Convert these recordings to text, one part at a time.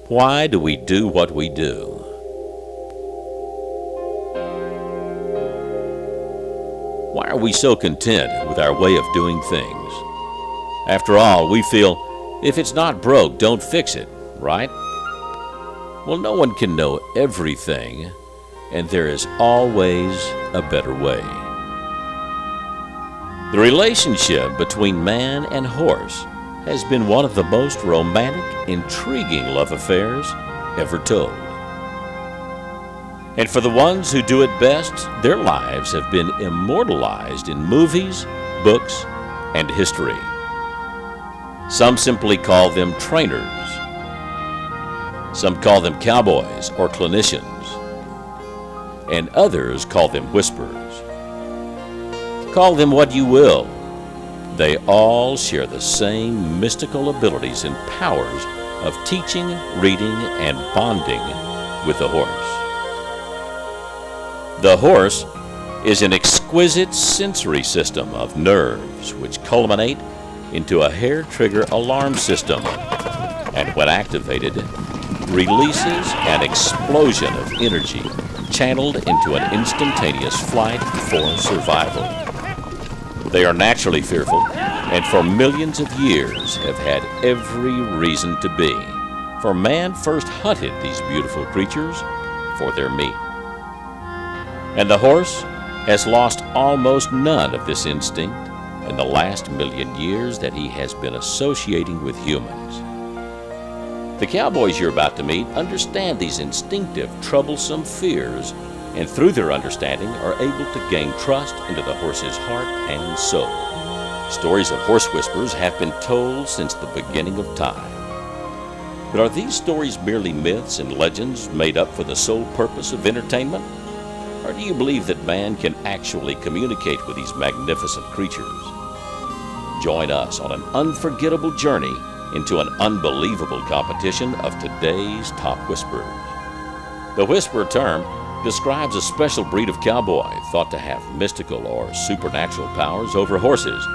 Why do we do what we do? Why are we so content with our way of doing things? After all, we feel, if it's not broke, don't fix it, right? Well, no one can know everything, and there is always a better way. The relationship between man and horse has been one of the most romantic, intriguing love affairs ever told. And for the ones who do it best, their lives have been immortalized in movies, books, and history. Some simply call them trainers. Some call them cowboys or clinicians. And others call them whisperers. Call them what you will. They all share the same mystical abilities and powers of teaching, reading, and bonding with the horse. The horse is an exquisite sensory system of nerves which culminate into a hair trigger alarm system, and when activated, releases an explosion of energy channeled into an instantaneous flight for survival. They are naturally fearful, and for millions of years have had every reason to be, for man first hunted these beautiful creatures for their meat. And the horse has lost almost none of this instinct in the last million years that he has been associating with humans. The cowboys you're about to meet understand these instinctive, troublesome fears, and through their understanding are able to gain trust into the horse's heart and soul. Stories of horse whisperers have been told since the beginning of time. But are these stories merely myths and legends made up for the sole purpose of entertainment? Or do you believe that man can actually communicate with these magnificent creatures? Join us on an unforgettable journey into an unbelievable competition of today's top whisperers. The whisperer term describes a special breed of cowboy thought to have mystical or supernatural powers over horses,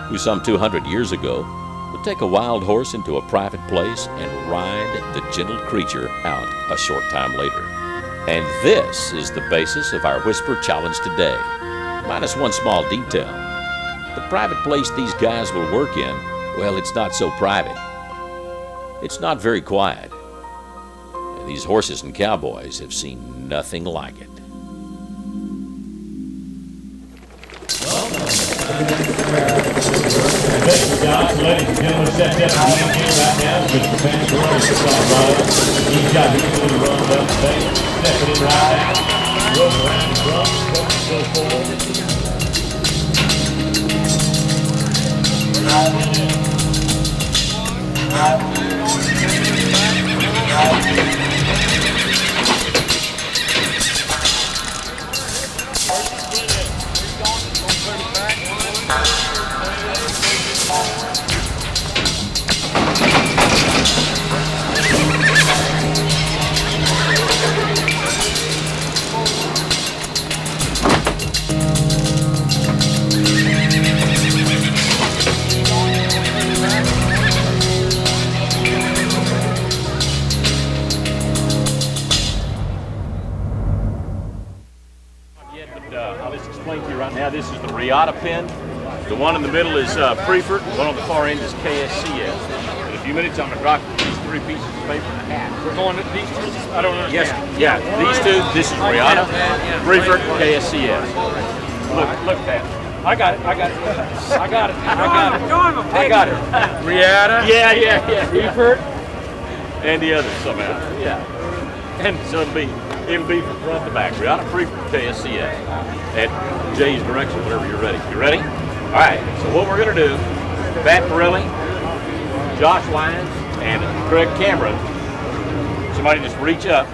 who some 200 years ago would take a wild horse into a private place and ride the gentle creature out a short time later. And this is the basis of our Whisper Challenge today, minus one small detail. The private place these guys will work in, well, it's not so private. It's not very quiet. And these horses and cowboys have seen nothing like it. Ladies and gentlemen, set that ring here right now. Mr. Fans running the song right. He's got his little run up the face, stepping it right out. Run around the drum, so forward. I'll just explain to you right now. This is the Riata pen. The one in the middle is Preferred. The one on the far end is KSCS. In a few minutes, I'm going to drop these three pieces of paper in a hat. We're going to these two? I don't understand. Yes, yeah, these two. This is Riata, Preferred, KSCS. Look at that. I got it. Riata? Yeah. Preferred? And the others somehow. Yeah. And so it'll be from front to back. Riata, Preferred, KSCS. At Jay's direction, whenever you're ready. You ready? All right. So what we're going to do, Pat Pirelli, Josh Lyons, and Craig Cameron, somebody just reach up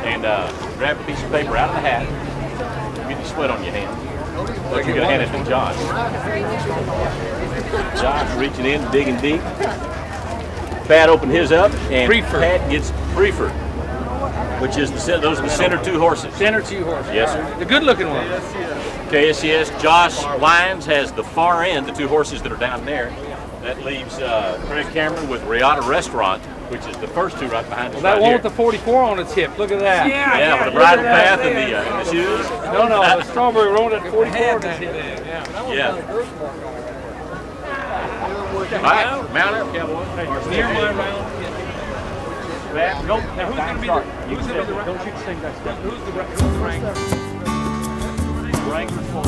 and grab a piece of paper out of the hat. Get the sweat on your hand. Look, you're going to hand it to Josh. Josh reaching in, digging deep. Pat opened his up, and Preferred. Pat gets Preferred, which is those are the center two horses. Center two horses. Yes, sir. The good-looking one. KSCS. Josh Lyons has the far end, the two horses that are down there. That leaves Craig Cameron with Riata Restaurant which is the first two right behind us. That right one here. with the 44 on its hip. Look at that. Yeah, with the bridle path and the shoes. No, the strawberry one at 44 on its hip. Yeah. All right, mount up, cowboy. Near my round. Nope. Now who's going to be the don't shoot the same guy. Who's the Wrangler? Wrangler for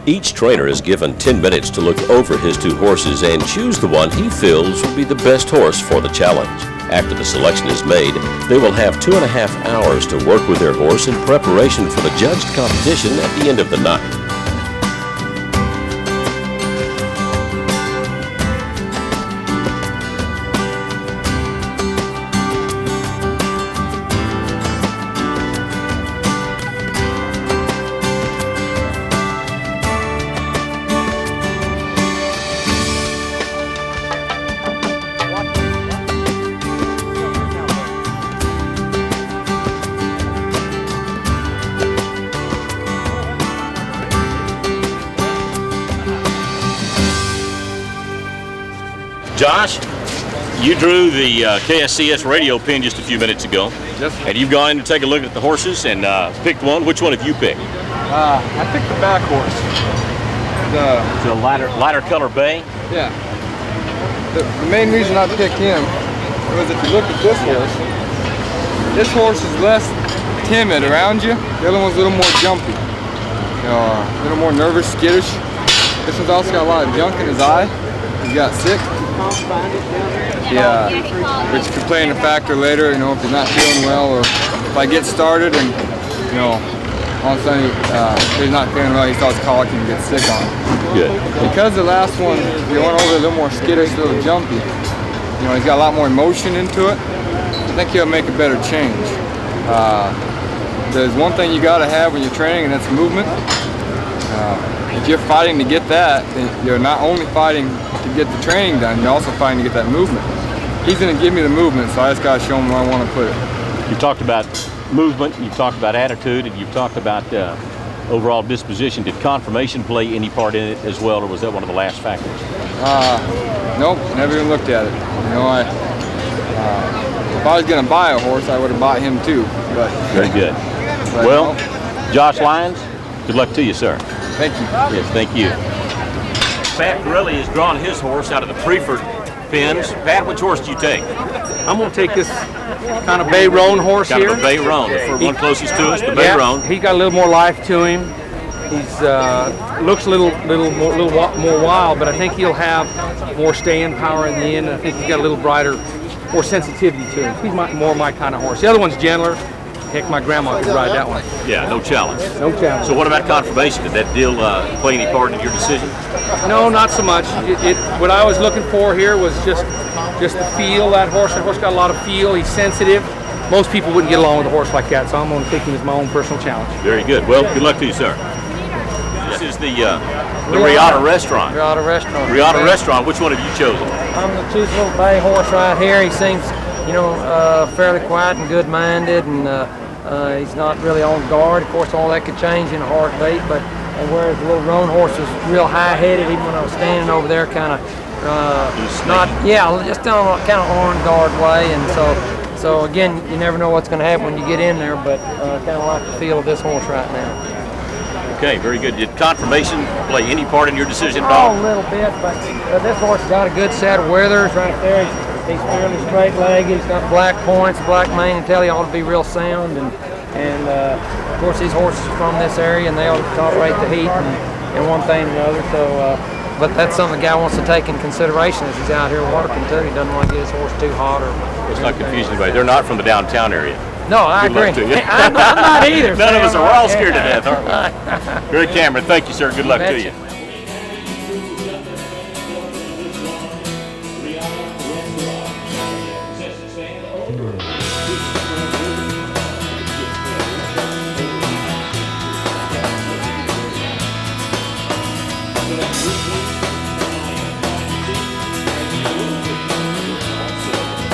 Each trainer is given 10 minutes to look over his two horses and choose the one he feels will be the best horse for the challenge. After the selection is made, they will have 2.5 hours to work with their horse in preparation for the judged competition at the end of the night. Josh, you drew the KSCS radio pin just a few minutes ago. Yes. And you've gone to take a look at the horses and picked one. Which one have you picked? I picked the back horse. The lighter color bay. Yeah. The main reason I picked him was if you look at this horse is less timid around you. The other one's a little more jumpy. A little more nervous, skittish. This one's also got a lot of junk in his eye. He got sick. Yeah, which could play in a factor later, if he's not feeling well, or if I get started and, all of a sudden if he's not feeling well, he starts coliking and gets sick on him. Good. Because the last one, you went over a little more skittish, a little jumpy. He's got a lot more emotion into it. I think he'll make a better change. There's one thing you got to have when you're training, and that's movement. If you're fighting to get that, then you're not only fighting to get the training done, you're also fighting to get that movement. He's going to give me the movement, so I just got to show him where I want to put it. You talked about movement, you've talked about attitude, and you've talked about overall disposition. Did confirmation play any part in it as well, or was that one of the last factors? Nope, never even looked at it. If I was going to buy a horse, I would have bought him too. But very good. But well, Josh Lyons, good luck to you, sir. Thank you. Yes, thank you. Pat Corelli has drawn his horse out of the preferred pins. Pat, which horse do you take? I'm going to take this kind of Bay Roan horse Kind here. of a Bay Roan, the one closest to us, the Bay Roan. He's got a little more life to him. He's looks a little more wild, but I think he'll have more staying power in the end. I think he's got a little brighter, more sensitivity to him. He's more my kind of horse. The other one's gentler. Heck, my grandma could ride that one. Yeah, no challenge. No challenge. So what about confirmation? Did that deal play any part in your decision? No, not so much. What I was looking for here was just the feel of that horse. That horse got a lot of feel. He's sensitive. Most people wouldn't get along with a horse like that, so I'm going to take him as my own personal challenge. Very good. Well, good luck to you, sir. This is the Riata Restaurant. Riata Restaurant. Riata Restaurant. Which one have you chosen? I'm the choose little bay horse right here. He seems, fairly quiet and good-minded, and he's not really on guard. Of course, all that could change in a heartbeat, but whereas the little roan horse was real high-headed, even when I was standing over there, kind of just on a kind of on guard way, and so again, you never know what's going to happen when you get in there, but kind of like the feel of this horse right now. Okay, very good. Did confirmation play any part in your decision at all? A little bit, but this horse has got a good set of withers right there. He's fairly straight-legged. He's got black points, black mane and tail. He ought to be real sound, and of course these horses are from this area, and they ought to tolerate the heat and one thing and another. So, but that's something the guy wants to take in consideration as he's out here working too. He doesn't want to get his horse too hot or. Let's not confuse anybody. They're not from the downtown area. No, I Good luck agree. to you. I'm not either. None of us are. We're all scared to Yeah. death, aren't we? Great Cameron, thank you, sir. Good luck to you.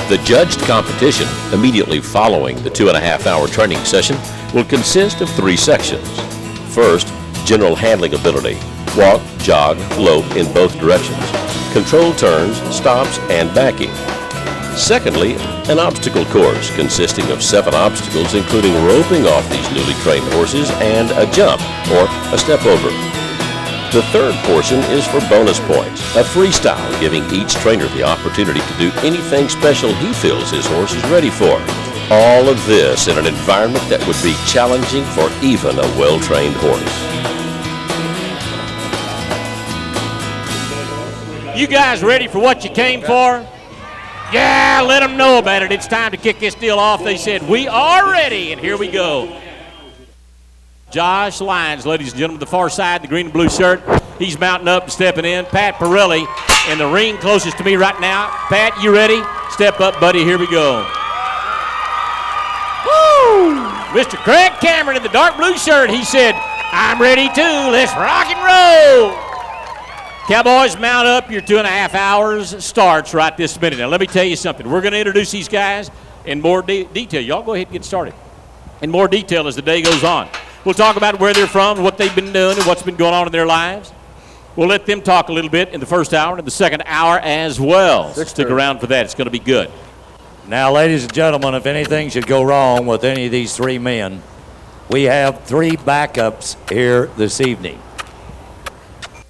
The judged competition, immediately following the 2.5-hour training session, will consist of 3 sections. First, general handling ability. walk, jog, lope in both directions, control turns, stops, and backing. Secondly, an obstacle course consisting of 7 obstacles, including roping off these newly trained horses and a jump or a step over. The third portion is for bonus points, a freestyle giving each trainer the opportunity to do anything special he feels his horse is ready for. All of this in an environment that would be challenging for even a well-trained horse. You guys ready for what you came for? Yeah, let them know about it. It's time to kick this deal off. They said, we are ready, and here we go. Josh Lyons, ladies and gentlemen, the far side, the green and blue shirt. He's mounting up and stepping in. Pat Pirelli in the ring closest to me right now. Pat, you ready? Step up, buddy. Here we go. Woo! Mr. Craig Cameron in the dark blue shirt. He said, I'm ready too. Let's rock and roll. Cowboys, mount up. Your 2.5 hours starts right this minute. Now, let me tell you something. We're going to introduce these guys in more detail. Y'all go ahead and get started. In more detail as the day goes on. We'll talk about where they're from, what they've been doing, and what's been going on in their lives. We'll let them talk a little bit in the first hour and in the second hour as well. Stick around for that. It's going to be good. Now, ladies and gentlemen, if anything should go wrong with any of these 3 men, we have 3 backups here this evening.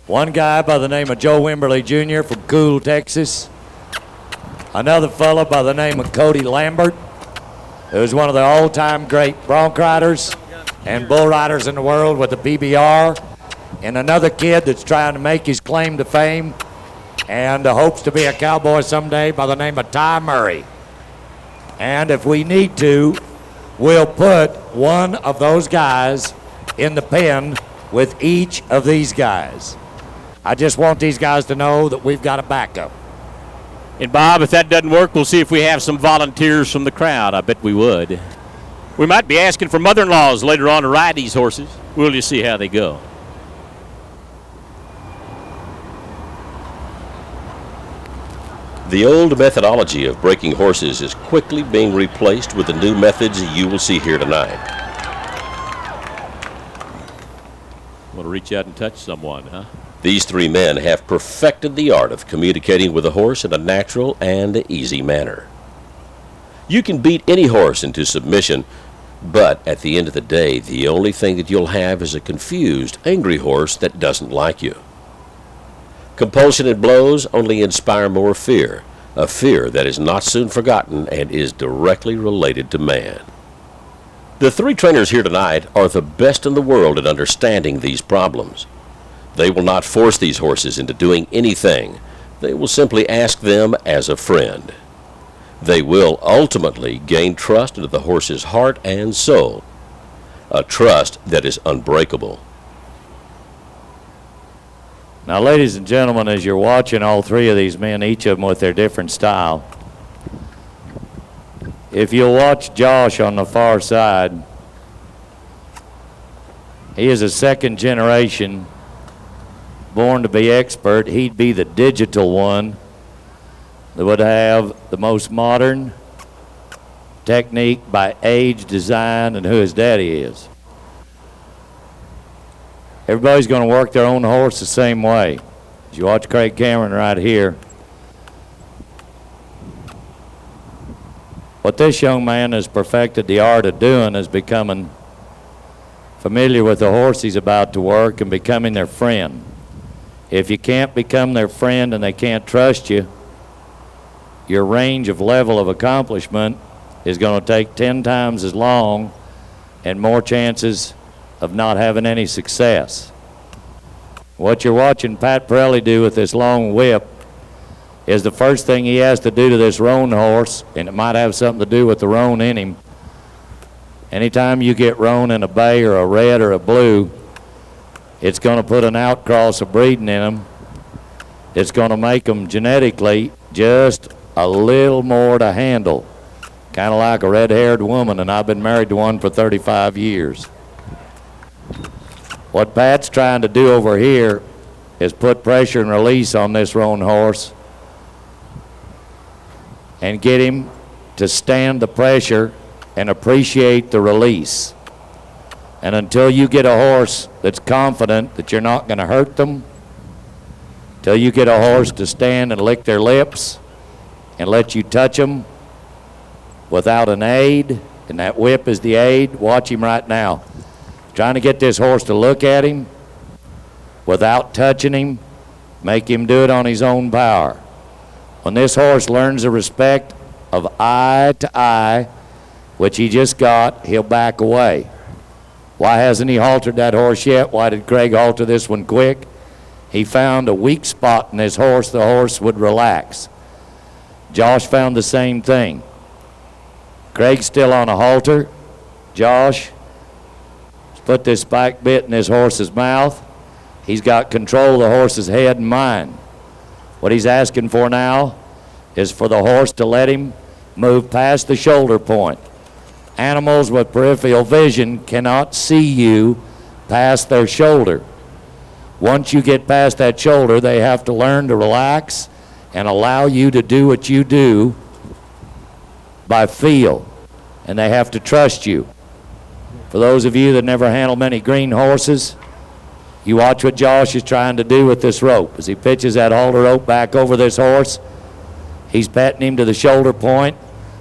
One guy by the name of Joe Wimberly Jr. from Cool, Texas. Another fellow by the name of Cody Lambert, who's one of the all-time great bronc riders and bull riders in the world with the PBR. And another kid that's trying to make his claim to fame and hopes to be a cowboy someday by the name of Ty Murray. And if we need to, we'll put one of those guys in the pen with each of these guys. I just want these guys to know that we've got a backup. And Bob, if that doesn't work, we'll see if we have some volunteers from the crowd. I bet we would. We might be asking for mother-in-laws later on to ride these horses. We'll just see how they go. The old methodology of breaking horses is quickly being replaced with the new methods you will see here tonight. Want to reach out and touch someone, huh? These 3 men have perfected the art of communicating with a horse in a natural and easy manner. You can beat any horse into submission, but at the end of the day, the only thing that you'll have is a confused, angry horse that doesn't like you. Compulsion and blows only inspire more fear, a fear that is not soon forgotten and is directly related to man. The 3 trainers here tonight are the best in the world at understanding these problems. They will not force these horses into doing anything. They will simply ask them as a friend. They will ultimately gain trust into the horse's heart and soul, a trust that is unbreakable. Now, ladies and gentlemen, as you're watching all 3 of these men, each of them with their different style, if you'll watch Josh on the far side, he is a 2nd generation, born to be expert. He'd be the digital one that would have the most modern technique by age, design, and who his daddy is. Everybody's going to work their own horse the same way. As you watch Craig Cameron right here, what this young man has perfected the art of doing is becoming familiar with the horse he's about to work and becoming their friend. If you can't become their friend and they can't trust you, your range of level of accomplishment is going to take 10 times as long and more chances of not having any success. What you're watching Pat Pirelli do with this long whip is the first thing he has to do to this roan horse, and it might have something to do with the roan in him. Anytime you get roan in a bay or a red or a blue, it's going to put an outcross of breeding in them. It's going to make them genetically just a little more to handle, kind of like a red-haired woman, and I've been married to one for 35 years. What Pat's trying to do over here is put pressure and release on this roan horse and get him to stand the pressure and appreciate the release. And until you get a horse that's confident that you're not going to hurt them, till you get a horse to stand and lick their lips and let you touch them without an aid, and that whip is the aid. Watch him right now. Trying to get this horse to look at him without touching him, make him do it on his own power. When this horse learns the respect of eye to eye, which he just got, he'll back away. Why hasn't he haltered that horse yet? Why did Craig halter this one quick? He found a weak spot in this horse, the horse would relax. Josh found the same thing. Craig's still on a halter. Josh, put this spike bit in his horse's mouth. He's got control of the horse's head and mind. What he's asking for now is for the horse to let him move past the shoulder point. Animals with peripheral vision cannot see you past their shoulder. Once you get past that shoulder, they have to learn to relax and allow you to do what you do by feel, and they have to trust you. For those of you that never handled many green horses, you watch what Josh is trying to do with this rope. As he pitches that halter rope back over this horse, he's petting him to the shoulder point.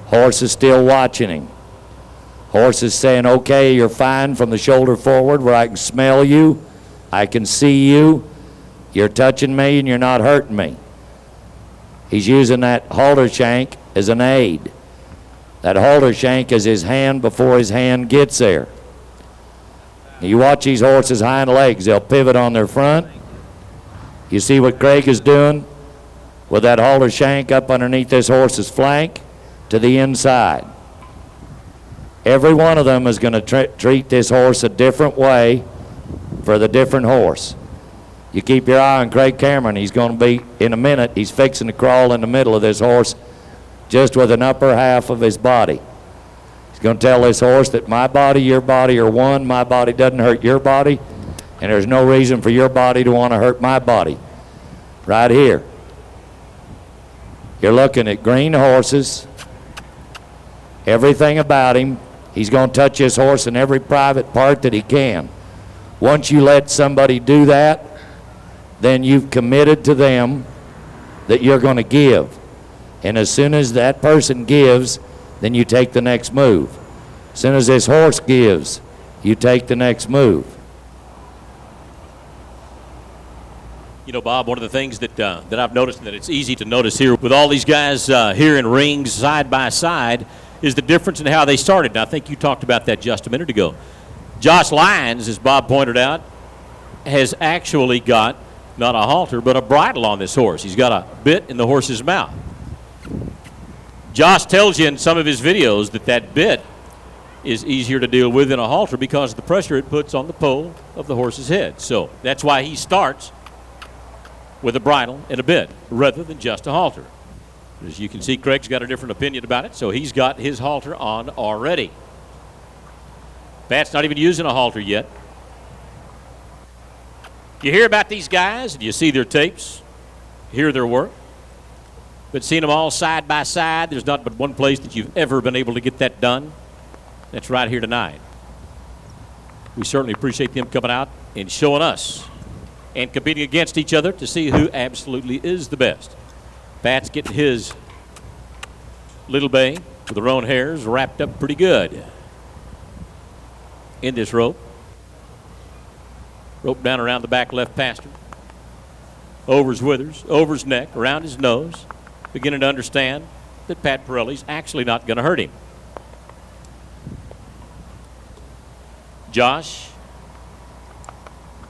Horse is still watching him. Horse is saying, okay, you're fine from the shoulder forward where I can smell you, I can see you, you're touching me and you're not hurting me. He's using that halter shank as an aid. That halter shank is his hand before his hand gets there. You watch these horses' hind legs, they'll pivot on their front. You see what Craig is doing with that halter shank up underneath this horse's flank to the inside. Every one of them is going to treat this horse a different way for the different horse. You keep your eye on Craig Cameron. He's going to be, in a minute, he's fixing to crawl in the middle of this horse just with an upper half of his body. He's going to tell this horse that my body, your body are one. My body doesn't hurt your body, and there's no reason for your body to want to hurt my body. Right here. You're looking at green horses, everything about him. He's going to touch his horse in every private part that he can. Once you let somebody do that, then you've committed to them that you're going to give. And as soon as that person gives, then you take the next move. As soon as this horse gives, you take the next move. You know, Bob, one of the things that I've noticed, and that it's easy to notice here with all these guys here in rings side by side, is the difference in how they started. And I think you talked about that just a minute ago. Josh Lyons, as Bob pointed out, has actually got not a halter but a bridle on this horse. He's got a bit in the horse's mouth. Josh tells you in some of his videos that that bit is easier to deal with than a halter because of the pressure it puts on the pole of the horse's head. So that's why he starts with a bridle and a bit rather than just a halter. As you can see, Craig's got a different opinion about it, so he's got his halter on already. Pat's not even using a halter yet. You hear about these guys and you see their tapes, hear their work, but seeing them all side by side, there's not but one place that you've ever been able to get that done. That's right here tonight. We certainly appreciate them coming out and showing us and competing against each other to see who absolutely is the best. Pat's getting his little bay with the roan hairs wrapped up pretty good in this rope. Rope down around the back left pastern, over his withers, over his neck, around his nose, beginning to understand that Pat Pirelli's actually not going to hurt him. Josh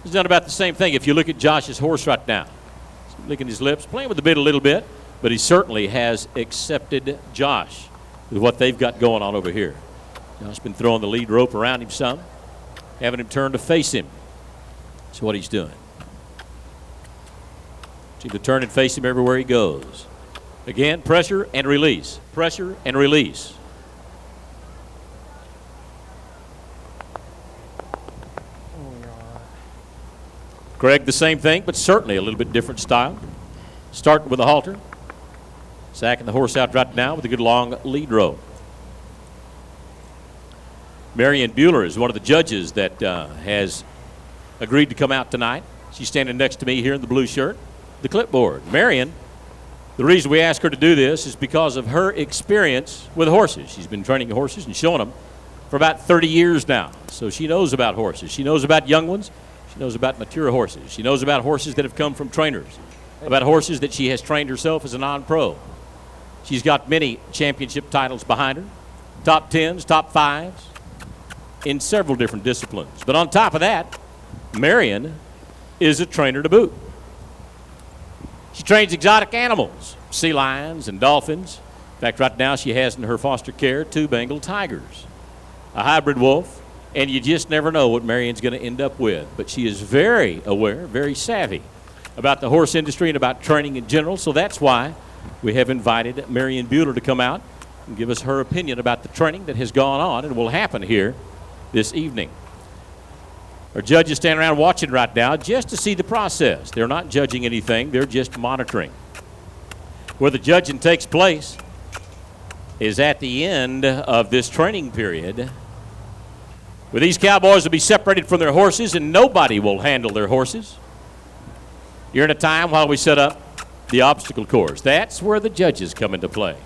has done about the same thing. If you look at Josh's horse right now, he's licking his lips, playing with the bit a little bit, but he certainly has accepted Josh with what they've got going on over here. Josh's been throwing the lead rope around him some, having him turn to face him. That's what he's doing. See to turn and face him everywhere he goes. Again, pressure and release. Pressure and release. Craig, the same thing, but certainly a little bit different style. Starting with a halter. Sacking the horse out right now with a good long lead rope. Marion Bueller is one of the judges that has agreed to come out tonight. She's standing next to me here in the blue shirt, the clipboard. Marion, the reason we asked her to do this is because of her experience with horses. She's been training horses and showing them for about 30 years now. So she knows about horses. She knows about young ones. She knows about mature horses. She knows about horses that have come from trainers, about horses that she has trained herself as a non-pro. She's got many championship titles behind her, top 10s, top 5s, in several different disciplines. But on top of that, Marion is a trainer to boot. She trains exotic animals, sea lions and dolphins. In fact, right now she has in her foster care 2 Bengal tigers, a hybrid wolf, and you just never know what Marion's going to end up with. But she is very aware, very savvy about the horse industry and about training in general, so that's why we have invited Marion Bueller to come out and give us her opinion about the training that has gone on and will happen here this evening. Our judges stand around watching right now just to see the process. They're not judging anything, they're just monitoring. Where the judging takes place is at the end of this training period, where these cowboys will be separated from their horses and nobody will handle their horses during a time while we set up the obstacle course. That's where the judges come into play.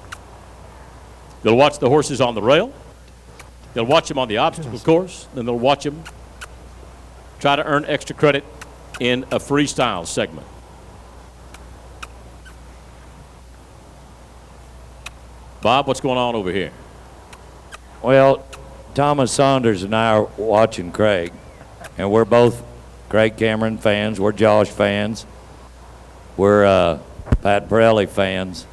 They'll watch the horses on the rail, they'll watch them on the obstacle course, then they'll watch them try to earn extra credit in a freestyle segment. Bob, what's going on over here? Well, Thomas Saunders and I are watching Craig, and we're both Craig Cameron fans. We're Josh fans. We're Pat Pirelli fans.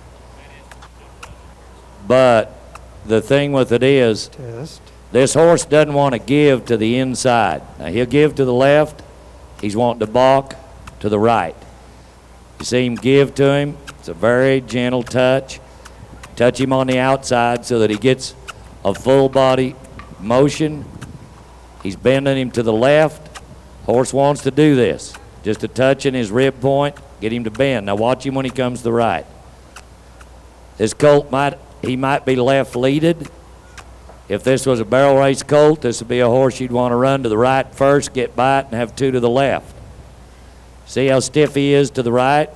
But the thing with it is, this horse doesn't want to give to the inside. Now, he'll give to the left. He's wanting to balk to the right. You see him give to him. It's a very gentle touch. Touch him on the outside so that he gets a full body motion. He's bending him to the left. Horse wants to do this. Just a touch in his rib point, get him to bend. Now watch him when he comes to the right. This colt might be left leaded. If this was a barrel race colt, this would be a horse you'd want to run to the right first, get by it, and have 2 to the left. See how stiff he is to the right?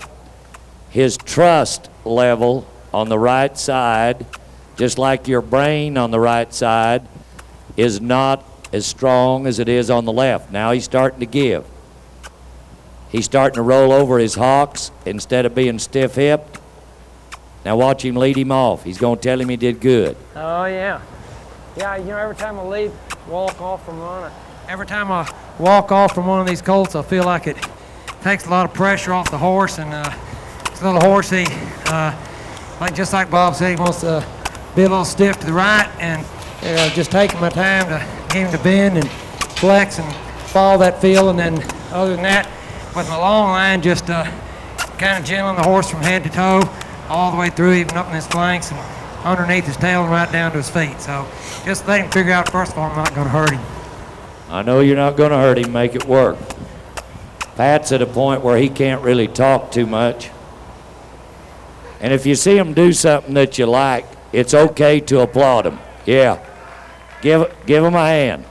His trust level on the right side, just like your brain on the right side, is not as strong as it is on the left. Now he's starting to give. He's starting to roll over his hocks instead of being stiff-hipped. Now watch him lead him off. He's going to tell him he did good. Oh, yeah. Yeah, you know, every time I walk off from one of these colts, I feel like it takes a lot of pressure off the horse, and this little horse, just like Bob said, he wants to be a little stiff to the right, and just taking my time to get him to bend and flex and follow that feel, and then other than that, with my long line, just kind of gentling the horse from head to toe, all the way through, even up in his flanks and underneath his tail and right down to his feet. So just let him figure out, first of all, I'm not going to hurt him. I know you're not going to hurt him. Make it work. Pat's at a point where he can't really talk too much. And if you see him do something that you like, it's okay to applaud him. Yeah. Give him a hand.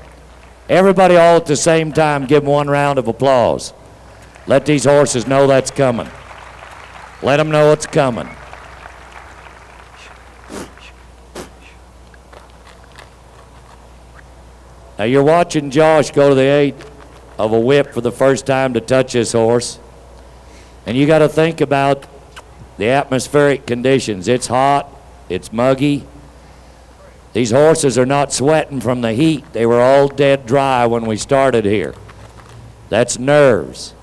Everybody all at the same time give him one round of applause. Let these horses know that's coming. Let them know it's coming. Now you're watching Josh go to the 8 of a whip for the first time to touch this horse. And you got to think about the atmospheric conditions. It's hot, it's muggy. These horses are not sweating from the heat. They were all dead dry when we started here. That's nerves.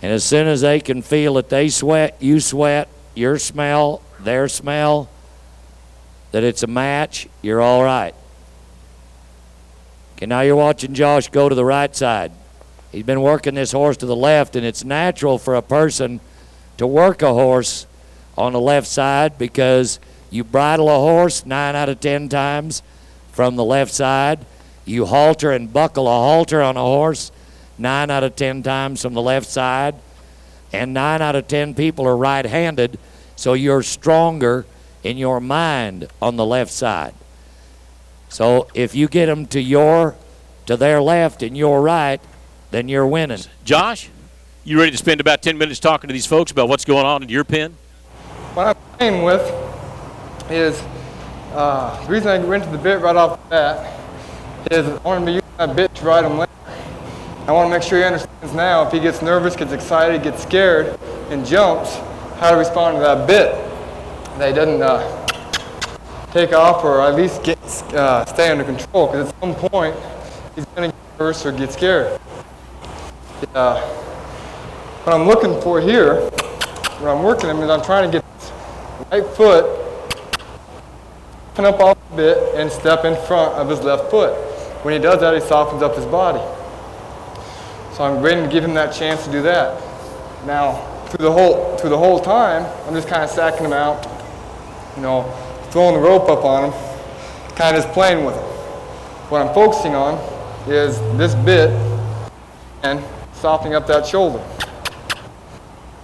And as soon as they can feel that they sweat, you sweat, your smell, their smell, that it's a match, you're all right. Okay, now you're watching Josh go to the right side. He's been working this horse to the left, and it's natural for a person to work a horse on the left side because you bridle a horse 9 out of 10 times from the left side. You halter and buckle a halter on a horse 9 out of 10 times from the left side. And 9 out of 10 people are right-handed, so you're stronger in your mind on the left side. So if you get them to their left and your right, then you're winning. Josh, you ready to spend about 10 minutes talking to these folks about what's going on in your pen? What I'm playing with is, the reason I went to the bit right off the bat is I want to be using that bit to ride him later. I want to make sure he understands now if he gets nervous, gets excited, gets scared, and jumps, how to respond to that bit. That he doesn't take off or at least stay under control, because at some point he's going to get nervous or get scared. What I'm looking for here, when I'm working him, is I'm trying to get this right foot up off the bit and step in front of his left foot. When he does that, he softens up his body. So I'm waiting to give him that chance to do that. Now, through the whole time, I'm just kind of sacking him out, throwing the rope up on him, kind of just playing with him. What I'm focusing on is this bit and softening up that shoulder.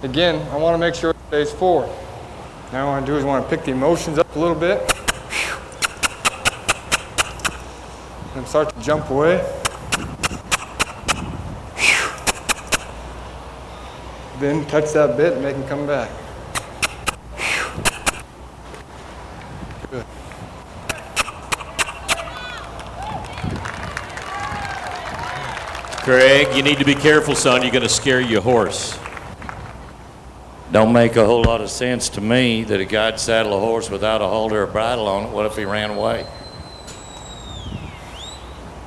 Again, I want to make sure it stays forward. Now what I want to do is I want to pick the emotions up a little bit and start to jump away. Then touch that bit and make him come back. Good. Craig, you need to be careful, son. You're going to scare your horse. Don't make a whole lot of sense to me that a guy'd saddle a horse without a halter or bridle on it. What if he ran away?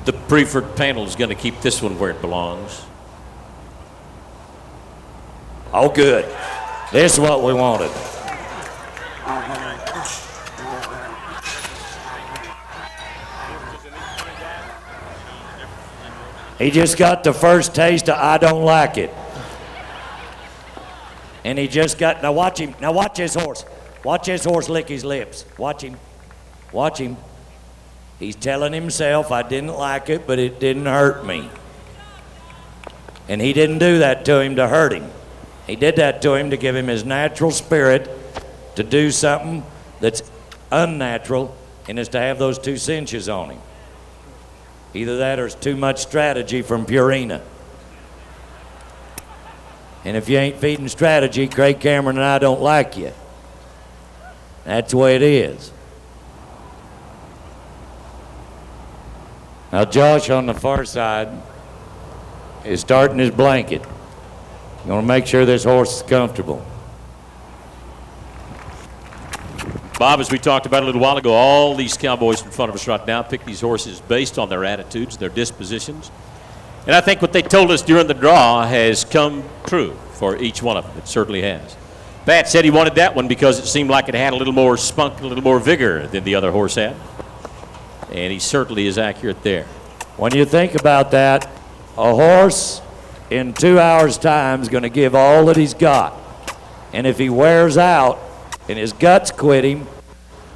The preferred panel is going to keep this one where it belongs. Oh, good. This is what we wanted. He just got the first taste of I don't like it. And he just got, now watch him, now watch his horse. Watch his horse lick his lips. Watch him. Watch him. He's telling himself, I didn't like it, but it didn't hurt me. And he didn't do that to him to hurt him. He did that to him to give him his natural spirit to do something that's unnatural, and is to have those 2 cinches on him. Either that or it's too much strategy from Purina. And if you ain't feeding strategy, Craig Cameron and I don't like you. That's the way it is. Now Josh on the far side is starting his blanket. You want to make sure this horse is comfortable. Bob, as we talked about a little while ago, all these cowboys in front of us right now pick these horses based on their attitudes, their dispositions. And I think what they told us during the draw has come true for each one of them. It certainly has. Pat said he wanted that one because it seemed like it had a little more spunk, a little more vigor than the other horse had. And he certainly is accurate there. When you think about that, a horse in 2 hours' time is going to give all that he's got. And if he wears out and his guts quit him,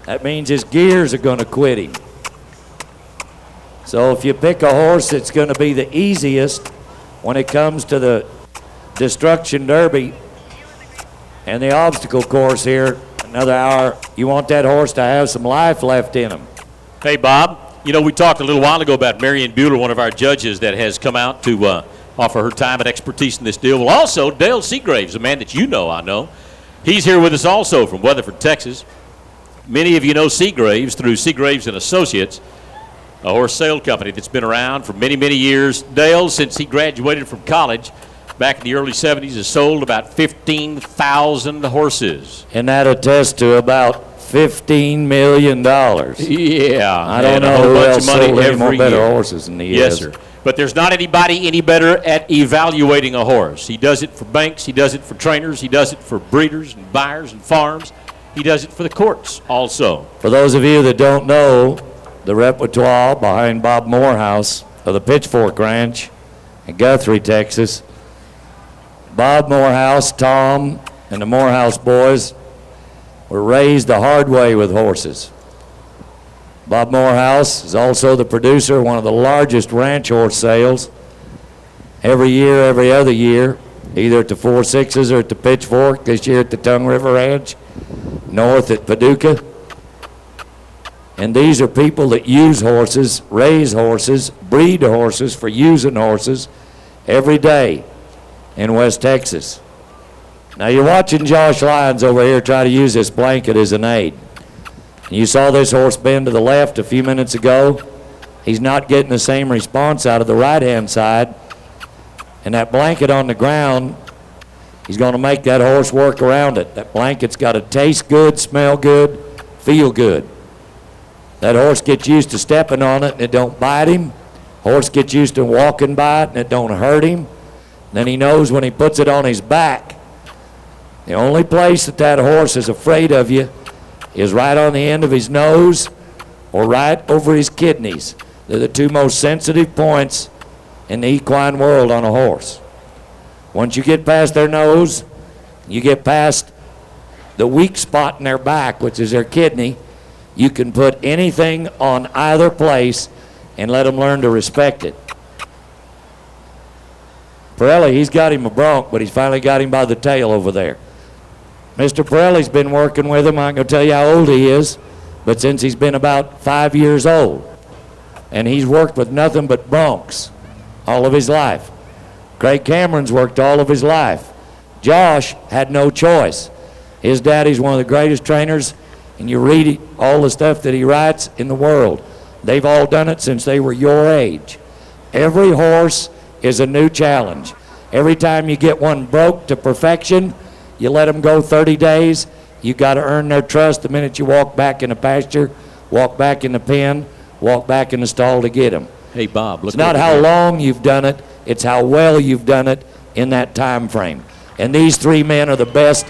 that means his gears are going to quit him. So if you pick a horse that's going to be the easiest when it comes to the Destruction Derby and the obstacle course here, another hour, you want that horse to have some life left in him. Hey, Bob, you know, we talked a little while ago about Marion Bueller, one of our judges that has come out to offer her time and expertise in this deal. Well, also, Dale Seagraves, a man that you know, I know. He's here with us also from Weatherford, Texas. Many of you know Seagraves through Seagraves and Associates, a horse sale company that's been around for many, many years. Dale, since he graduated from college back in the early 70s, has sold about 15,000 horses. And that attests to about $15 million. Yeah. I don't know who else sold any more better horses than he Yes, is. sir. But there's not anybody any better at evaluating a horse. He does it for banks. He does it for trainers. He does it for breeders and buyers and farms. He does it for the courts also. For those of you that don't know, the repertoire behind Bob Morehouse of the Pitchfork Ranch in Guthrie, Texas, Bob Morehouse, Tom, and the Morehouse boys were raised the hard way with horses. Bob Morehouse is also the producer of one of the largest ranch horse sales every year, every other year, either at the 4-6s or at the Pitchfork, this year at the Tongue River Ranch, north at Paducah. And these are people that use horses, raise horses, breed horses for using horses every day in West Texas. Now you're watching Josh Lyons over here try to use this blanket as an aid. You saw this horse bend to the left a few minutes ago. He's not getting the same response out of the right-hand side. And that blanket on the ground, he's going to make that horse work around it. That blanket's got to taste good, smell good, feel good. That horse gets used to stepping on it and it don't bite him. Horse gets used to walking by it and it don't hurt him. Then he knows when he puts it on his back, the only place that that horse is afraid of you is right on the end of his nose or right over his kidneys. They're the two most sensitive points in the equine world on a horse. Once you get past their nose, you get past the weak spot in their back, which is their kidney, you can put anything on either place and let them learn to respect it. Pirelli, he's got him a bronc, but he's finally got him by the tail over there. Mr. Pirelli's been working with him. I'm going to tell you how old he is, but since he's been about 5 years old. And he's worked with nothing but broncs all of his life. Craig Cameron's worked all of his life. Josh had no choice. His daddy's one of the greatest trainers, and you read all the stuff that he writes in the world. They've all done it since they were your age. Every horse is a new challenge. Every time you get one broke to perfection, you let them go 30 days. You got to earn their trust the minute you walk back in the pasture, walk back in the pen, walk back in the stall to get them. Hey, Bob, look. It's not how long you've done it, it's how well you've done it in that time frame. And these three men are the best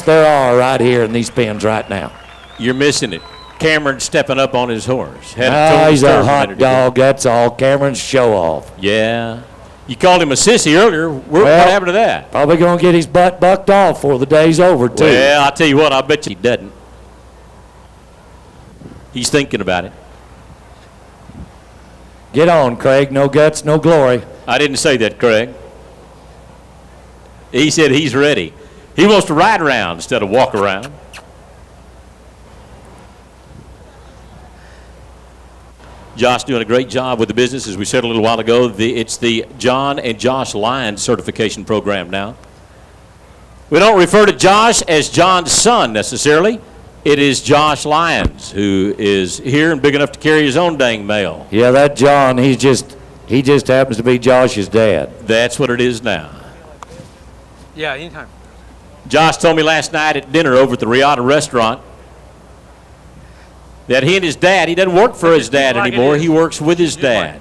there are right here in these pens right now. You're missing it. Cameron stepping up on his horse. He's a hot dog, that's all. Cameron's show off. Yeah. You called him a sissy earlier. What happened to that? Probably going to get his butt bucked off before the day's over, too. Well, I'll tell you what, I bet you he doesn't. He's thinking about it. Get on, Craig. No guts, no glory. I didn't say that, Craig. He said he's ready. He wants to ride around instead of walk around. Josh doing a great job with the business, as we said a little while ago. It's the John and Josh Lyons certification program now. We don't refer to Josh as John's son necessarily. It is Josh Lyons, who is here and big enough to carry his own dang mail. Yeah, that John, he just happens to be Josh's dad. That's what it is now. Yeah, anytime. Josh told me last night at dinner over at the Riata restaurant that he and his dad, he doesn't work for his dad anymore. He works with his dad.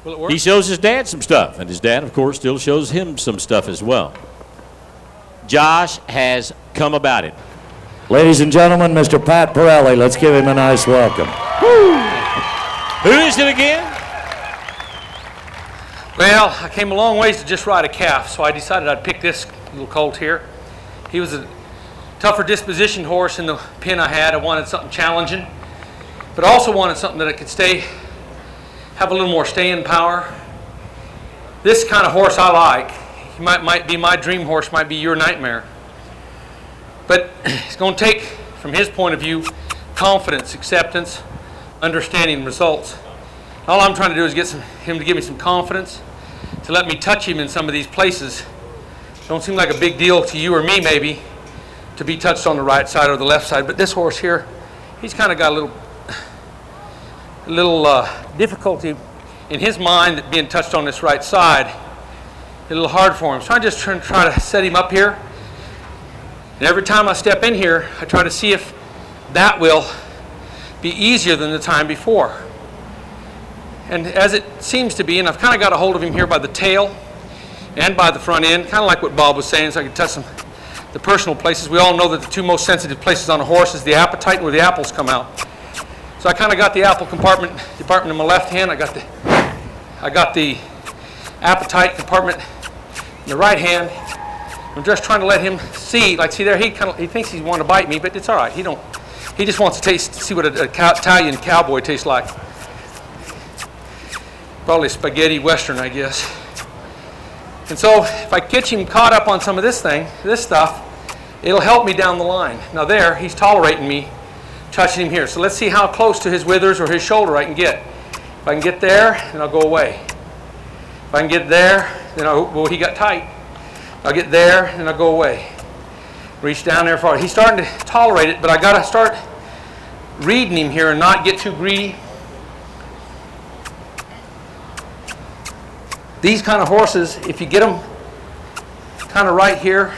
Will it work? He shows his dad some stuff, and his dad, of course, still shows him some stuff as well. Josh has come about it. Ladies and gentlemen, Mr. Pat Pirelli, let's give him a nice welcome. Who is it again? Well, I came a long ways to just ride a calf, so I decided I'd pick this little colt here. He was a tougher disposition horse in the pen I had. I wanted something challenging, but I also wanted something that I could have a little more staying power. This kind of horse I like. He might be my dream horse, might be your nightmare. But it's going to take, from his point of view, confidence, acceptance, understanding, results. All I'm trying to do is get him to give me some confidence, to let me touch him in some of these places. Don't seem like a big deal to you or me, maybe, to be touched on the right side or the left side. But this horse here, he's kind of got a little difficulty in his mind that being touched on this right side. A little hard for him. So I just try to set him up here. And every time I step in here, I try to see if that will be easier than the time before. And as it seems to be, and I've kind of got a hold of him here by the tail and by the front end, kind of like what Bob was saying, so I can touch the personal places. We all know that the two most sensitive places on a horse is the appetite and where the apples come out. So I kind of got the apple department in my left hand. I got the appetite compartment in the right hand. I'm just trying to let him see. Like, see there, he thinks he's wanting to bite me, but it's all right. He just wants to see what an Italian cowboy tastes like. Probably spaghetti western, I guess. And so if I catch him caught up on some of this stuff, it'll help me down the line. Now there, he's tolerating me touching him here. So let's see how close to his withers or his shoulder I can get. If I can get there, then I'll go away. If I can get there, then well, he got tight. I'll get there, and I'll go away. Reach down there far. He's starting to tolerate it, but I got to start reading him here and not get too greedy. These kind of horses, if you get them kind of right here,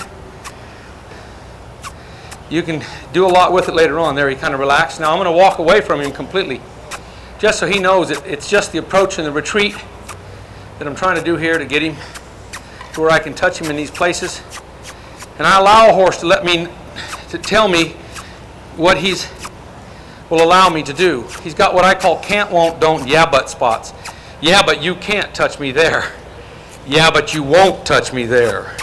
you can do a lot with it later on. There, he kind of relaxed. Now I'm going to walk away from him completely, just so he knows that it's just the approach and the retreat that I'm trying to do here to get him to where I can touch him in these places. And I allow a horse to tell me what he's will allow me to do. He's got what I call can't, won't, don't, yeah, but spots. Yeah, but you can't touch me there. Yeah, but you won't touch me there.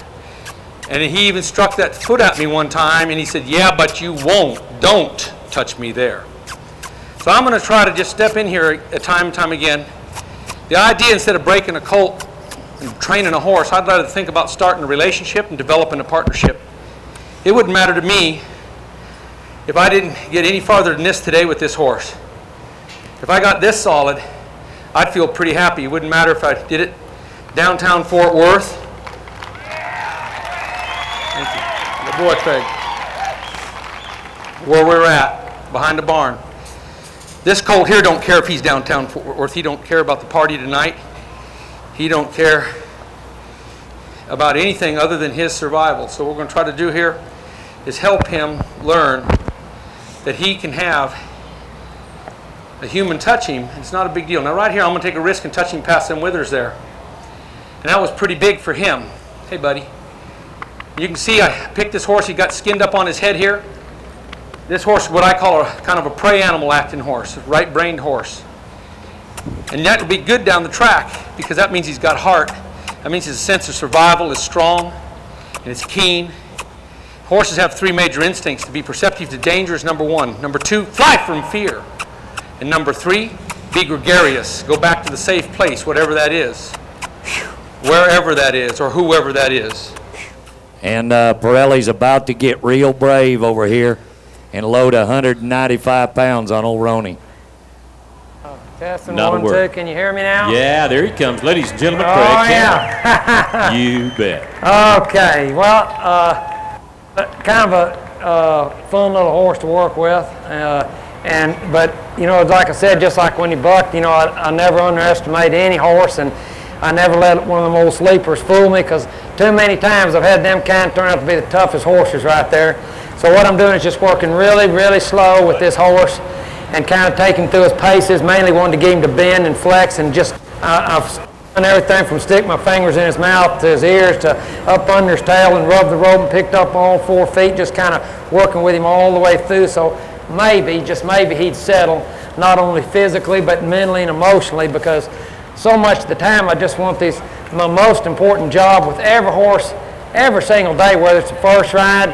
And he even struck that foot at me one time, and he said, yeah, but you won't, don't touch me there. So I'm going to try to just step in here time and time again. The idea, instead of breaking a colt and training a horse, I'd rather think about starting a relationship and developing a partnership. It wouldn't matter to me if I didn't get any farther than this today with this horse. If I got this solid, I'd feel pretty happy. It wouldn't matter if I did it downtown Fort Worth. Thank you. Good boy, Craig. Where we're at, behind the barn. This colt here don't care if he's downtown Fort Worth. He don't care about the party tonight. He don't care about anything other than his survival. So what we're going to try to do here is help him learn that he can have a human touch him. It's not a big deal. Now right here, I'm going to take a risk and touch him past them withers there. And that was pretty big for him. Hey, buddy. You can see I picked this horse. He got skinned up on his head here. This horse is what I call a kind of a prey animal acting horse, a right-brained horse. And that will be good down the track because that means he's got heart. That means his sense of survival is strong and it's keen. Horses have three major instincts. To be perceptive to danger is number one. Number two, fly from fear. And number three, be gregarious. Go back to the safe place, whatever that is. Wherever that is or whoever that is. And Pirelli's about to get real brave over here and load 195 pounds on old Ronnie. Testing Not a 1, word. 2. Can you hear me now? Yeah, there he comes. Ladies and gentlemen, Craig. Oh, yeah. You bet. Okay. Well, kind of a fun little horse to work with. But, you know, like I said, just like when he bucked, you know, I never underestimate any horse, and I never let one of them old sleepers fool me, because too many times I've had them kind turn out to be the toughest horses right there. So what I'm doing is just working really, really slow with this horse and kind of taking him through his paces, mainly wanting to get him to bend and flex, and just I've done everything from stick my fingers in his mouth to his ears to up under his tail and rub the rope and picked up all 4 feet, just kind of working with him all the way through. So maybe, just maybe, he'd settle, not only physically but mentally and emotionally, because so much of the time I just want my most important job with every horse every single day, whether it's the first ride,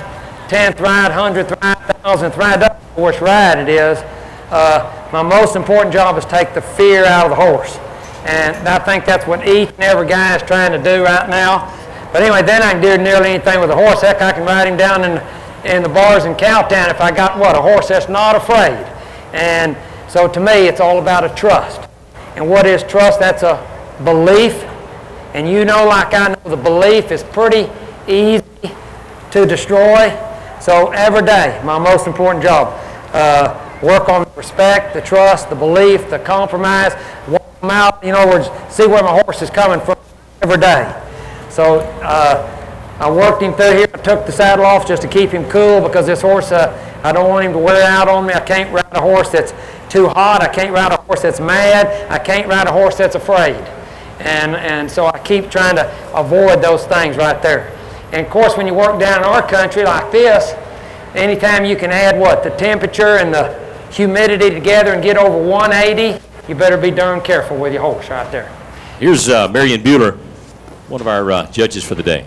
10th ride, 100th ride, 1000th ride, doesn't matter which ride it is. My most important job is take the fear out of the horse. And I think that's what each and every guy is trying to do right now. But anyway, then I can do nearly anything with a horse. Heck, I can ride him down in the bars in Cowtown if I got a horse that's not afraid. And so to me, it's all about a trust. And what is trust? That's a belief. And you know, like I know, the belief is pretty easy to destroy. So every day, my most important job, work on the respect, the trust, the belief, the compromise, walk them out, in other words, see where my horse is coming from every day. So I worked him through here. I took the saddle off just to keep him cool, because this horse, I don't want him to wear out on me. I can't ride a horse that's too hot. I can't ride a horse that's mad. I can't ride a horse that's afraid. And so I keep trying to avoid those things right there. And of course, when you work down in our country like this, anytime you can add the temperature and the humidity together and get over 180, you better be darn careful with your horse right there. Here's Marion Bueller, one of our judges for the day.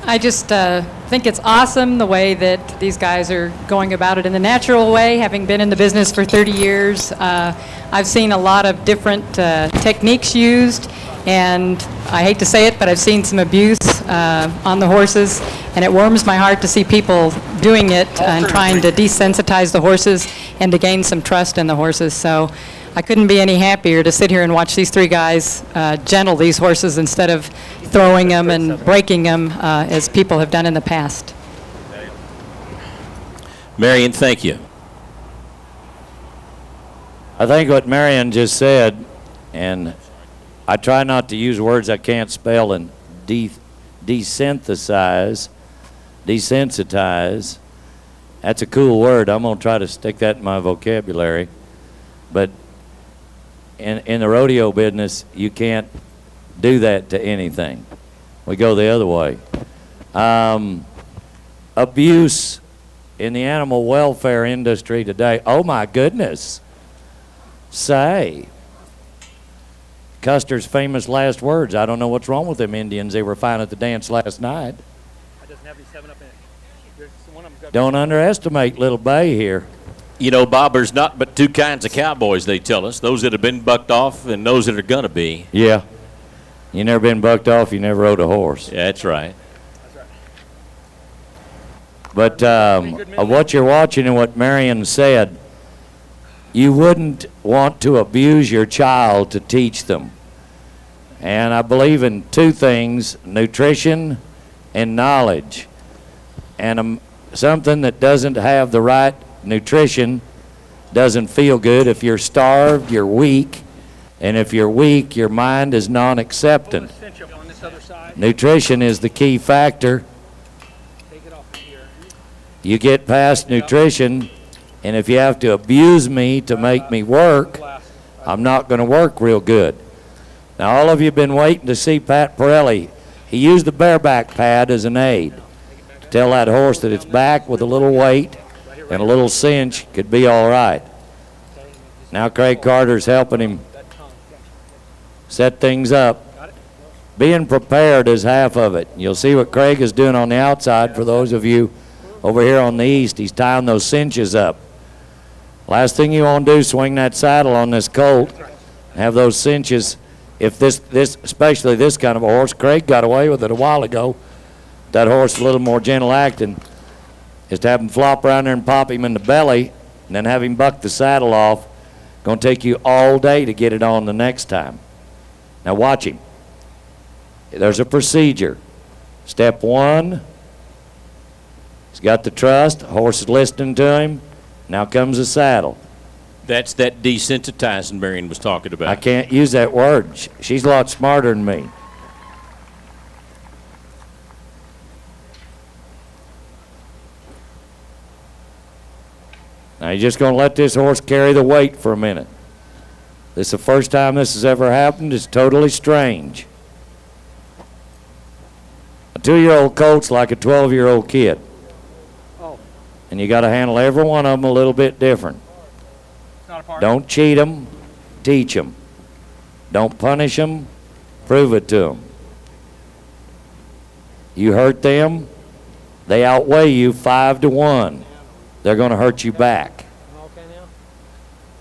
I just think it's awesome the way that these guys are going about it in the natural way. Having been in the business for 30 years, I've seen a lot of different techniques used, And I hate to say it, but I've seen some abuse on the horses, and it warms my heart to see people doing it and trying to desensitize the horses and to gain some trust in the horses. So I couldn't be any happier to sit here and watch these three guys gentle these horses instead of throwing them and breaking them as people have done in the past. Marion, thank you. I think what Marion just said, and I try not to use words I can't spell, and desensitize. That's a cool word. I'm going to try to stick that in my vocabulary. But in the rodeo business, you can't do that to anything. We go the other way. Abuse in the animal welfare industry today, oh my goodness. Say, Custer's famous last words, I don't know what's wrong with them Indians. They were fine at the dance last night. Don't underestimate little Bay here. You know, Bob, there's not but two kinds of cowboys, they tell us. Those that have been bucked off and those that are going to be. Yeah. You never been bucked off, you never rode a horse. Yeah, that's right. But of what you're watching and what Marion said, you wouldn't want to abuse your child to teach them. And I believe in two things, nutrition and knowledge. And something that doesn't have the right nutrition doesn't feel good. If you're starved, you're weak. And if you're weak, your mind is non-acceptant. Nutrition is the key factor. You get past nutrition, and if you have to abuse me to make me work, I'm not going to work real good. Now, all of you have been waiting to see Pat Pirelli. He used the bareback pad as an aid to tell that horse that its back with a little weight and a little cinch could be all right. Now Craig Carter's helping him set things up. Being prepared is half of it. You'll see what Craig is doing on the outside for those of you over here on the east. He's tying those cinches up. Last thing you want to do is swing that saddle on this colt, have those cinches. If this especially this kind of a horse, Craig got away with it a while ago. That horse a little more gentle acting is to have him flop around there and pop him in the belly and then have him buck the saddle off. Going to take you all day to get it on the next time. Now watch him. There's a procedure. Step one, he's got the trust, the horse is listening to him. Now comes the saddle. That's that desensitizing Marion was talking about. I can't use that word. She's a lot smarter than me. Now you're just going to let this horse carry the weight for a minute. This is the first time this has ever happened. It's totally strange. A 2-year-old colt's like a 12-year-old kid. And you got to handle every one of them a little bit different. Don't cheat them, teach them. Don't punish them, prove it to them. You hurt them, they outweigh you 5-1. They're going to hurt you back.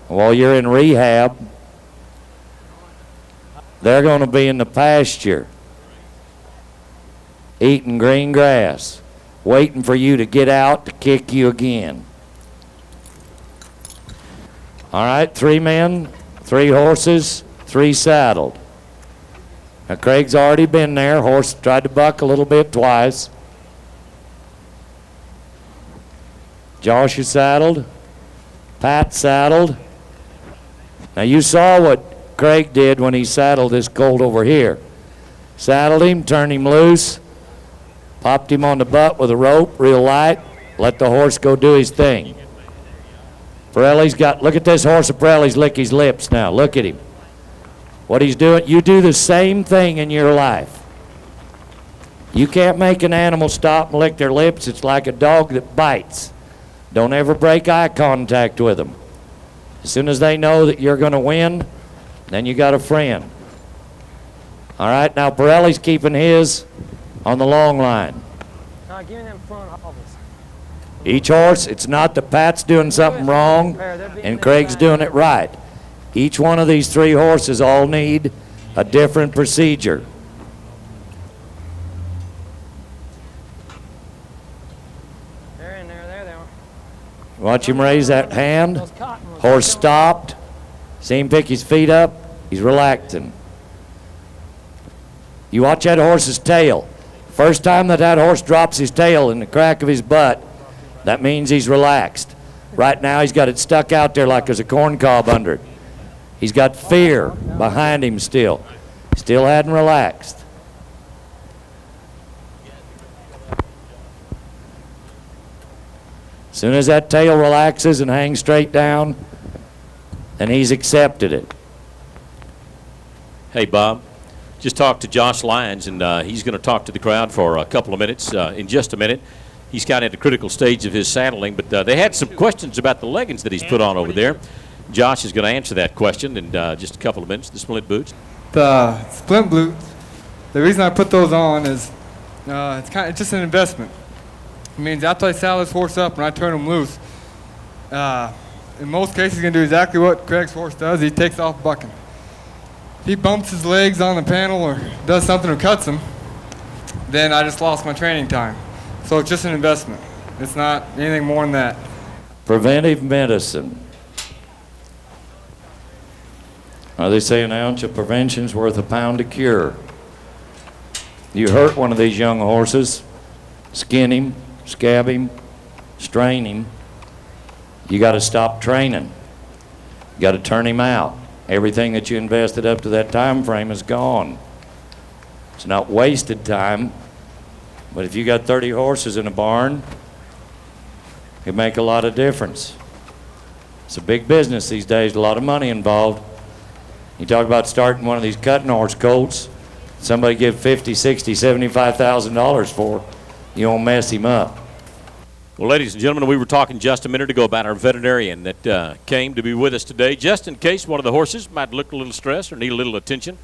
While you're in rehab, they're going to be in the pasture, eating green grass, waiting for you to get out to kick you again. All right, 3 men, 3 horses, 3 saddled. Now Craig's already been there. Horse tried to buck a little bit twice. Josh is saddled. Pat saddled. Now you saw what Craig did when he saddled this colt over here. Saddled him, turned him loose, popped him on the butt with a rope real light, let the horse go do his thing. Pirelli's got, look at this horse of Pirelli's lick his lips now. Look at him. What he's doing, you do the same thing in your life. You can't make an animal stop and lick their lips. It's like a dog that bites. Don't ever break eye contact with them. As soon as they know that you're going to win, then you got a friend. All right, now Pirelli's keeping his on the long line. Give me them front hobbles. Each horse, it's not that Pat's doing something wrong and Craig's doing it right. Each one of these 3 horses all need a different procedure. They're in there, there they are. Watch him raise that hand. Horse stopped. See him pick his feet up. He's relaxing. You watch that horse's tail. First time that horse drops his tail in the crack of his butt, that means he's relaxed. Right now he's got it stuck out there like there's a corn cob under it. He's got fear behind him still. Still hadn't relaxed. As soon as that tail relaxes and hangs straight down, then he's accepted it. Hey, Bob, just talked to Josh Lyons, and he's going to talk to the crowd for a couple of minutes in just a minute. He's kind of at the critical stage of his saddling, but they had some questions about the leggings that he's put on over there. Josh is going to answer that question in just a couple of minutes, the splint boots. The splint boots, the reason I put those on is it's just an investment. It means after I saddle this horse up and I turn him loose, in most cases he's going to do exactly what Craig's horse does. He takes off bucking. If he bumps his legs on the panel or does something or cuts him, then I just lost my training time. So it's just an investment. It's not anything more than that. Preventive medicine. They say an ounce of prevention's worth a pound of cure. You hurt one of these young horses, skin him, scab him, strain him, you got to stop training. You got to turn him out. Everything that you invested up to that time frame is gone. It's not wasted time, but if you got 30 horses in a barn, it make a lot of difference. It's a big business these days, a lot of money involved. You talk about starting one of these cutting horse colts, somebody give $50,000, $60,000, $75,000 for, you won't mess him up. Well, ladies and gentlemen, we were talking just a minute ago about our veterinarian that came to be with us today, just in case one of the horses might look a little stressed or need a little attention.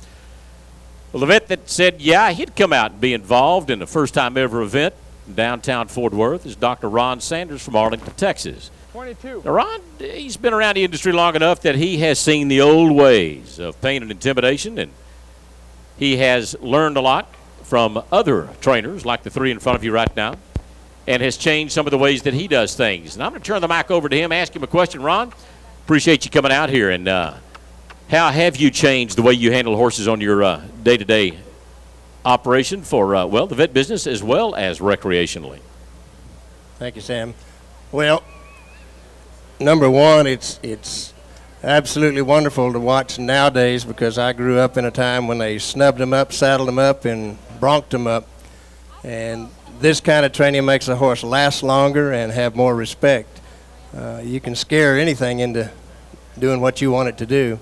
Well, the vet that said, yeah, he'd come out and be involved in the first-time ever event in downtown Fort Worth is Dr. Ron Sanders from Arlington, Texas. 22. Now, Ron, he's been around the industry long enough that he has seen the old ways of pain and intimidation, and he has learned a lot from other trainers like the three in front of you right now, and has changed some of the ways that he does things. And I'm going to turn the mic over to him, ask him a question. Ron, appreciate you coming out here. And how have you changed the way you handle horses on your day-to-day operation for, well, the vet business as well as recreationally? Thank you, Sam. Well, number one, it's absolutely wonderful to watch nowadays because I grew up in a time when they snubbed them up, saddled them up, and bronked them up. And this kind of training makes a horse last longer and have more respect. You can scare anything into doing what you want it to do.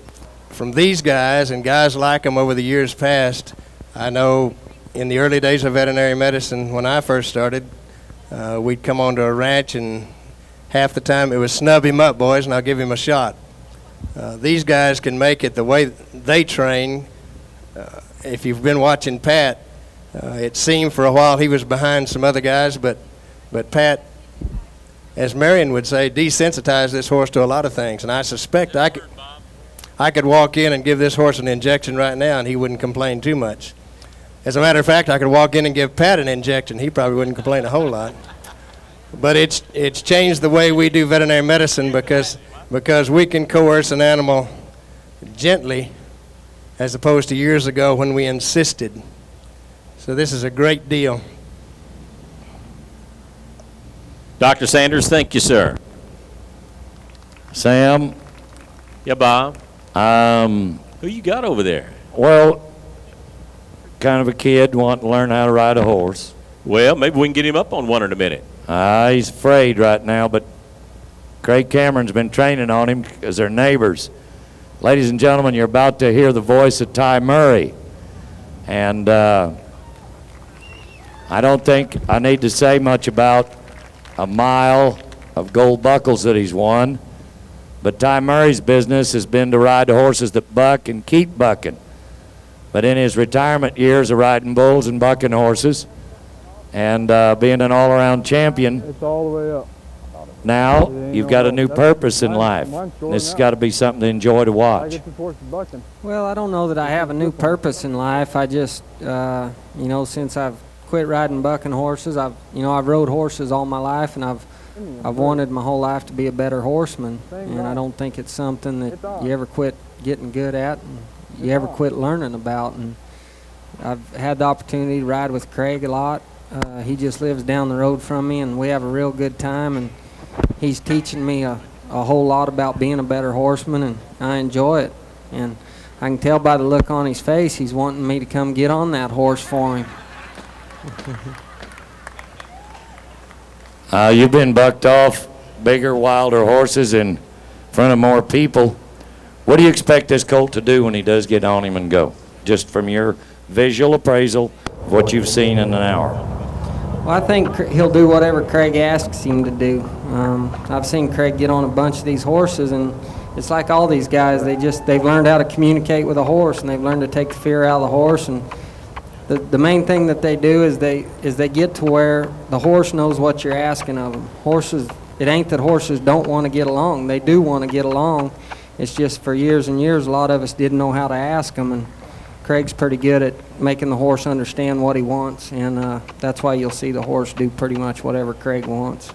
From these guys and guys like them over the years past, I know in the early days of veterinary medicine when I first started, we'd come onto a ranch and half the time it was snub him up, boys, and I'll give him a shot. These guys can make it the way they train. If you've been watching Pat, it seemed for a while he was behind some other guys, but Pat, as Marion would say, desensitized this horse to a lot of things. And I suspect I could walk in and give this horse an injection right now and he wouldn't complain too much. As a matter of fact, I could walk in and give Pat an injection. He probably wouldn't complain a whole lot. But it's changed the way we do veterinary medicine because we can coerce an animal gently as opposed to years ago when we insisted. So this is a great deal. Dr. Sanders, thank you, sir. Sam? Yeah, Bob? Who you got over there? Well, kind of a kid wanting to learn how to ride a horse. Well, maybe we can get him up on one in a minute. He's afraid right now, but Craig Cameron's been training on him because they're neighbors. Ladies and gentlemen, you're about to hear the voice of Ty Murray. And I don't think I need to say much about a mile of gold buckles that he's won, but Ty Murray's business has been to ride the horses that buck and keep bucking. But in his retirement years of riding bulls and bucking horses and being an all-around champion, It's all the way up. Now you've got a new purpose in life. This has got to be something to enjoy to watch. Well, I don't know that I have a new purpose in life. I just, since I've quit riding bucking horses, I've rode horses all my life, and I've wanted my whole life to be a better horseman. And I don't think it's something that you ever quit getting good at, and you ever quit learning about. And I've had the opportunity to ride with Craig a lot. He just lives down the road from me, and we have a real good time. And he's teaching me a whole lot about being a better horseman, and I enjoy it. And I can tell by the look on his face, he's wanting me to come get on that horse for him. You've been bucked off bigger, wilder horses in front of more people. What do you expect this colt to do when he does get on him and go? Just from your visual appraisal of what you've seen in an hour. Well, I think he'll do whatever Craig asks him to do. I've seen Craig get on a bunch of these horses, and it's like all these guys, they've learned how to communicate with a horse, and they've learned to take the fear out of the horse. And the main thing that they do is they get to where the horse knows what you're asking of them. Horses, it ain't that horses don't want to get along. They do want to get along. It's just for years and years, a lot of us didn't know how to ask them, and Craig's pretty good at making the horse understand what he wants, and that's why you'll see the horse do pretty much whatever Craig wants.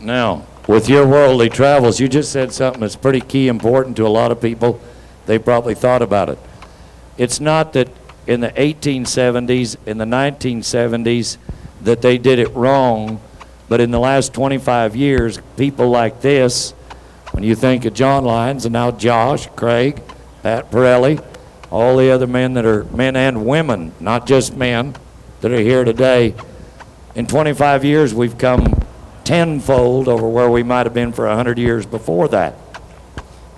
Now, with your worldly travels, you just said something that's pretty key important to a lot of people. They probably thought about it. It's not that in the 1870s, in the 1970s, that they did it wrong, but in the last 25 years, people like this, when you think of John Lyons and now Josh, Craig, Pat Pirelli, all the other men that are men and women, not just men, that are here today, in 25 years we've come tenfold over where we might have been for 100 years before that.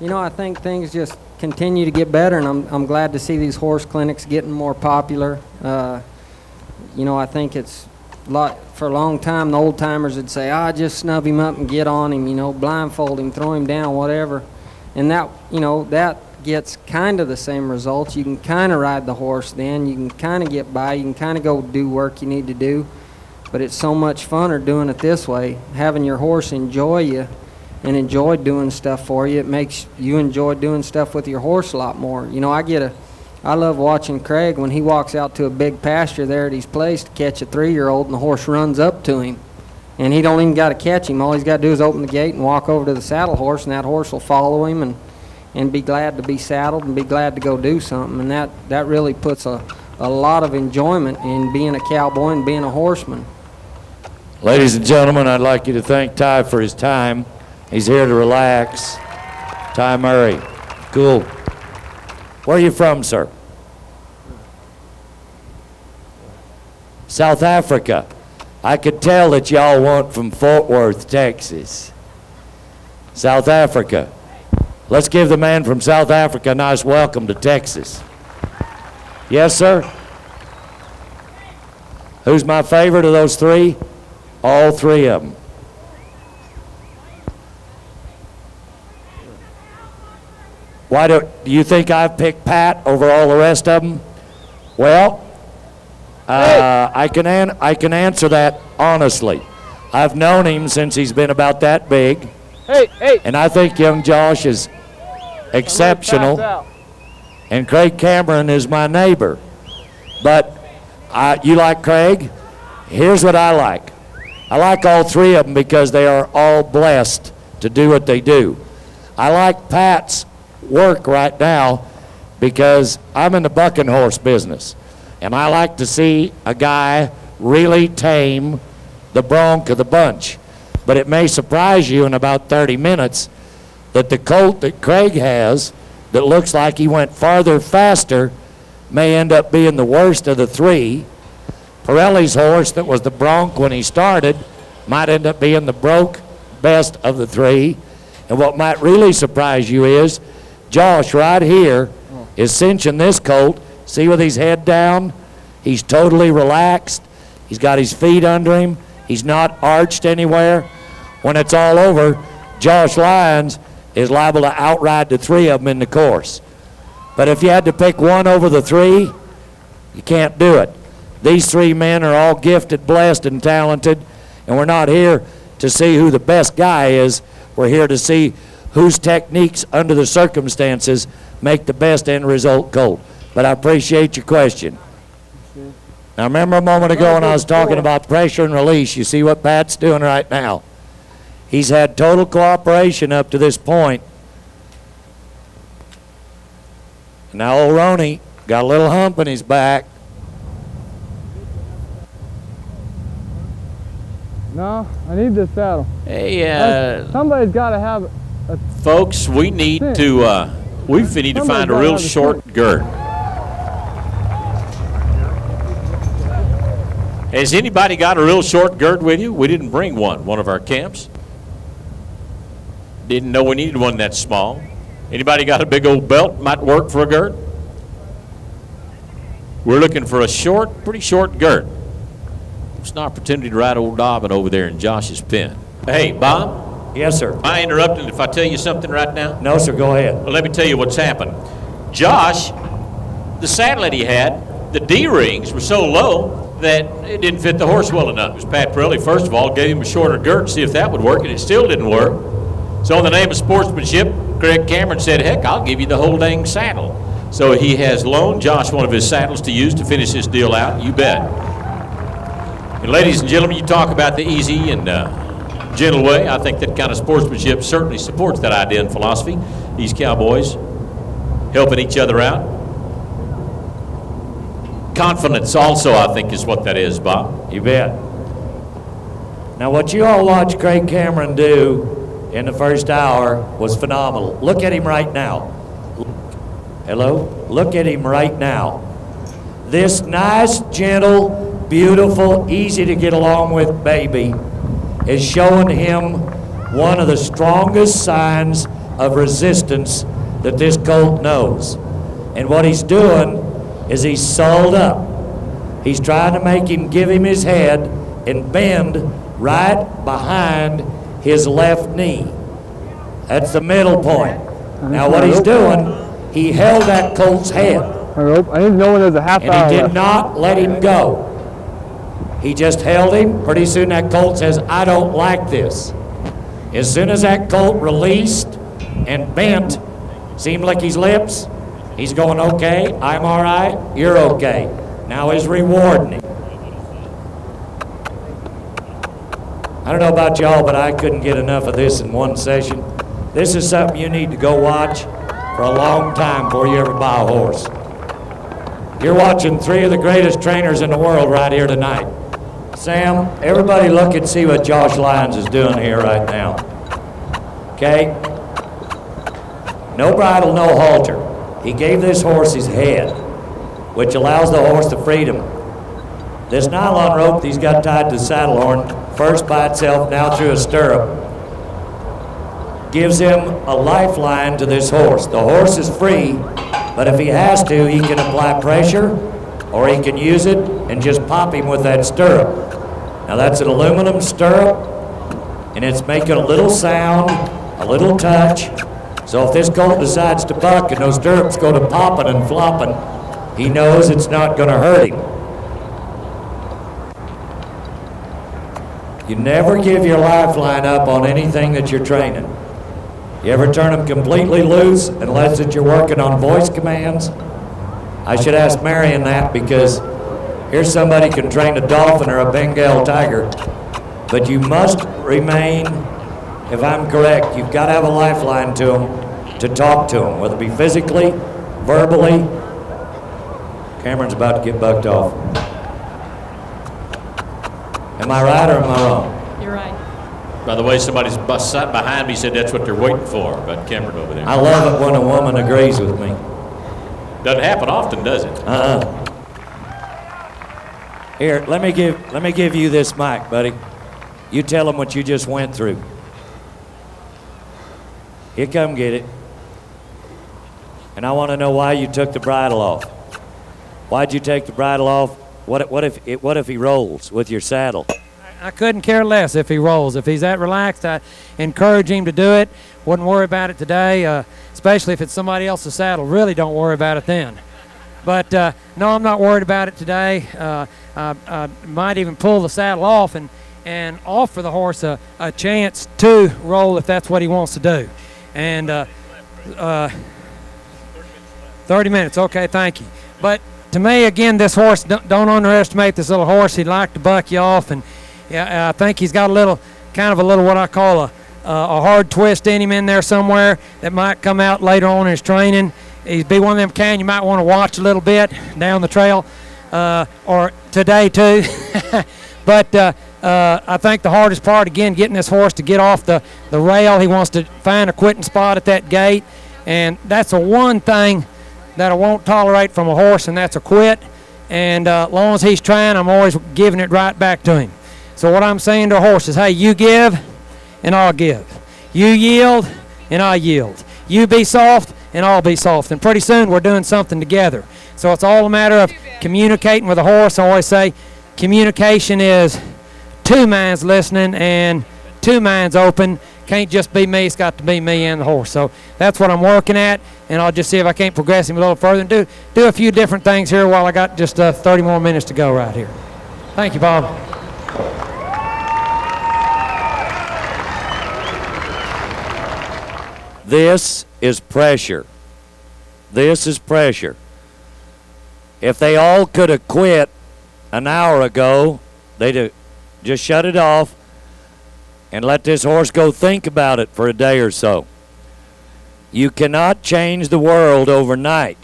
I think things just continue to get better, and I'm glad to see these horse clinics getting more popular. I think it's for a long time the old timers would say, just snub him up and get on him, blindfold him, throw him down, whatever. And that gets kind of the same results. You can kind of ride the horse then, you can kind of get by, you can kind of go do work you need to do, but it's so much funner doing it this way, having your horse enjoy you and enjoy doing stuff for you. It makes you enjoy doing stuff with your horse a lot more. I love watching Craig when he walks out to a big pasture there at his place to catch a 3-year-old, and the horse runs up to him, and he don't even got to catch him. All he's got to do is open the gate and walk over to the saddle horse, and that horse will follow him and be glad to be saddled and be glad to go do something. And that really puts a lot of enjoyment in being a cowboy and being a horseman. Ladies and gentlemen, I'd like you to thank Ty for his time. He's here to relax. Ty Murray. Cool. Where are you from, sir? South Africa. I could tell that y'all weren't from Fort Worth, Texas. South Africa. Let's give the man from South Africa a nice welcome to Texas. Yes, sir? Who's my favorite of those three? All three of them. Why do you think I've picked Pat over all the rest of them? Well, I can answer that honestly. I've known him since he's been about that big. And I think young Josh is exceptional. And Craig Cameron is my neighbor. But you like Craig? Here's what I like. I like all three of them because they are all blessed to do what they do. I like Pat's work right now because I'm in the bucking horse business. And I like to see a guy really tame the bronc of the bunch. But it may surprise you in about 30 minutes that the colt that Craig has that looks like he went farther faster may end up being the worst of the three. Pirelli's horse that was the bronc when he started might end up being the broke best of the three. And what might really surprise you is Josh right here is cinching this colt. See with his head down? He's totally relaxed. He's got his feet under him. He's not arched anywhere. When it's all over, Josh Lyons is liable to outride the three of them in the course. But if you had to pick one over the three, you can't do it. These three men are all gifted, blessed, and talented, and we're not here to see who the best guy is. We're here to see whose techniques under the circumstances make the best end result colt. But I appreciate your question. Now remember a moment ago when I was talking about pressure and release, you see what Pat's doing right now. He's had total cooperation up to this point. Now old Roney got a little hump in his back. No, I need this saddle. Hey, Somebody's got to have a folks, we need to find a real short girth. Has anybody got a real short girth with you? We didn't bring one of our camps. Didn't know we needed one that small. Anybody got a big old belt might work for a girth? We're looking for a pretty short girth. It's an opportunity to ride old Dobbin over there in Josh's pen. Hey, Bob? Yes, sir. Am I interrupting if I tell you something right now? No, sir, go ahead. Well, let me tell you what's happened. Josh, the saddle that he had, the D-rings were so low that it didn't fit the horse well enough. It was Pat Pirelli, first of all, gave him a shorter girth to see if that would work, and it still didn't work. So in the name of sportsmanship, Craig Cameron said, heck, I'll give you the whole dang saddle. So he has loaned Josh one of his saddles to use to finish this deal out. You bet. And ladies and gentlemen, you talk about the easy and gentle way. I think that kind of sportsmanship certainly supports that idea and philosophy. These cowboys helping each other out. Confidence also, I think, is what that is, Bob. You bet. Now, what you all watched Craig Cameron do in the first hour was phenomenal. Look at him right now. Hello? Look at him right now. This nice, gentle, beautiful, easy to get along with baby is showing him one of the strongest signs of resistance that this colt knows. And what he's doing is he's sold up. He's trying to make him give him his head and bend right behind his left knee. That's the middle point. Now what he's doing, he held that colt's head. I didn't know when there's a half hour And he did left. not let him go. He just held him. Pretty soon that colt says, I don't like this. As soon as that colt released and bent, seemed like his lips, he's going, okay, I'm all right, you're okay. Now he's rewarding him. I don't know about y'all, but I couldn't get enough of this in one session. This is something you need to go watch for a long time before you ever buy a horse. You're watching three of the greatest trainers in the world right here tonight. Sam, everybody look and see what Josh Lyons is doing here right now. Okay? No bridle, no halter. He gave this horse his head, which allows the horse the freedom. This nylon rope that he's got tied to the saddle horn, first by itself, now through a stirrup, gives him a lifeline to this horse. The horse is free, but if he has to, he can apply pressure, or he can use it and just pop him with that stirrup. Now that's an aluminum stirrup, and it's making a little sound, a little touch. So if this colt decides to buck and those stirrups go to popping and flopping, he knows it's not going to hurt him. You never give your lifeline up on anything that you're training. You ever turn them completely loose unless that you're working on voice commands? I should ask Marion that, because here's somebody can train a dolphin or a Bengal tiger, but you must remain, if I'm correct, you've got to have a lifeline to them to talk to them, whether it be physically, verbally. Cameron's about to get bucked off. Am I right or am I wrong? You're right. By the way, somebody's sat behind me said that's what they're waiting for, about Cameron over there. I love it when a woman agrees with me. Doesn't happen often, does it? Here, let me give you this mic, buddy. You tell them what you just went through. Here, come get it. And I want to know why you took the bridle off. Why'd you take the bridle off? What if he rolls with your saddle? I couldn't care less if he rolls. If he's that relaxed, I encourage him to do it. Wouldn't worry about it today, especially if it's somebody else's saddle. Really don't worry about it then. But no, I'm not worried about it today. I might even pull the saddle off and and offer the horse a chance to roll if that's what he wants to do. And 30 minutes, okay, thank you. But to me, again, this horse, don't underestimate this little horse. He'd like to buck you off, and I think he's got kind of a little what I call a hard twist in him in there somewhere that might come out later on in his training. He'd be one of them can you might want to watch a little bit down the trail, or today too. But I think the hardest part, again, getting this horse to get off the rail. He wants to find a quitting spot at that gate, and that's the one thing that I won't tolerate from a horse, and that's a quit. And as long as he's trying, I'm always giving it right back to him. So what I'm saying to a horse is, hey, you give, and I'll give. You yield, and I yield. You be soft, and I'll be soft. And pretty soon we're doing something together. So it's all a matter of communicating with a horse. I always say communication is two minds listening and two minds open. Can't just be me, it's got to be me and the horse. So that's what I'm working at, and I'll just see if I can't progress him a little further and do a few different things here while I got just 30 more minutes to go right here. Thank you, Bob. This is pressure. This is pressure. If they all could have quit an hour ago, they'd have just shut it off and let this horse go think about it for a day or so. You cannot change the world overnight.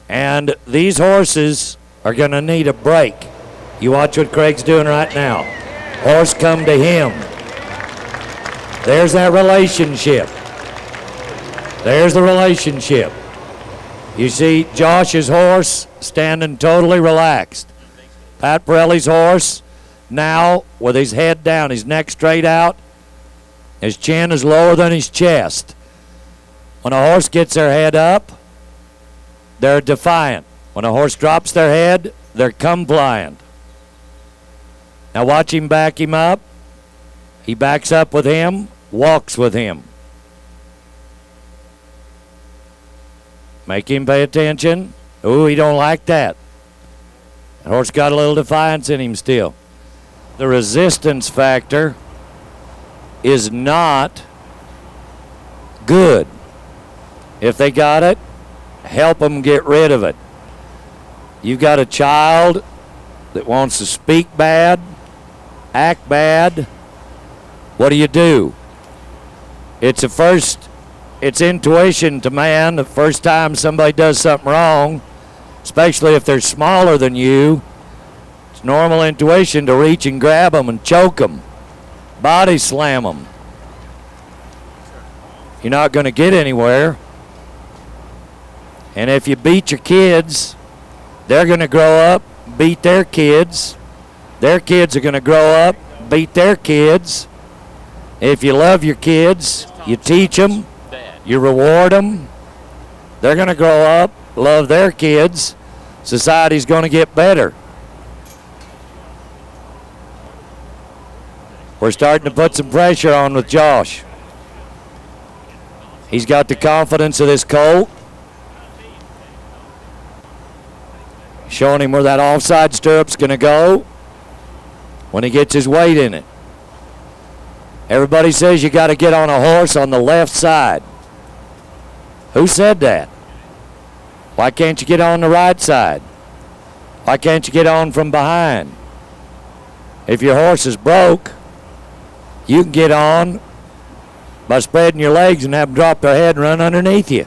And these horses are going to need a break. You watch what Craig's doing right now. Horse come to him. There's that relationship. There's the relationship. You see Josh's horse standing totally relaxed. Pat Pirelli's horse now with his head down, his neck straight out, his chin is lower than his chest. When a horse gets their head up, they're defiant. When a horse drops their head, they're compliant. Now watch him back him up. He backs up with him, walks with him. Make him pay attention. Ooh, he don't like that. The horse got a little defiance in him still. The resistance factor is not good. If they got it, help them get rid of it. You've got a child that wants to speak bad, act bad. What do? It's intuition to man the first time somebody does something wrong, especially if they're smaller than you. It's normal intuition to reach and grab them and choke them, body slam them. You're not going to get anywhere. And if you beat your kids, they're going to grow up, beat their kids. Their kids are going to grow up, beat their kids. If you love your kids, you teach them, you reward them, they're going to grow up, love their kids. Society's going to get better. We're starting to put some pressure on with Josh. He's got the confidence of this colt. Showing him where that offside stirrup's going to go when he gets his weight in it. Everybody says you got to get on a horse on the left side. Who said that? Why can't you get on the right side? Why can't you get on from behind? If your horse is broke, you can get on by spreading your legs and have them drop their head and run underneath you.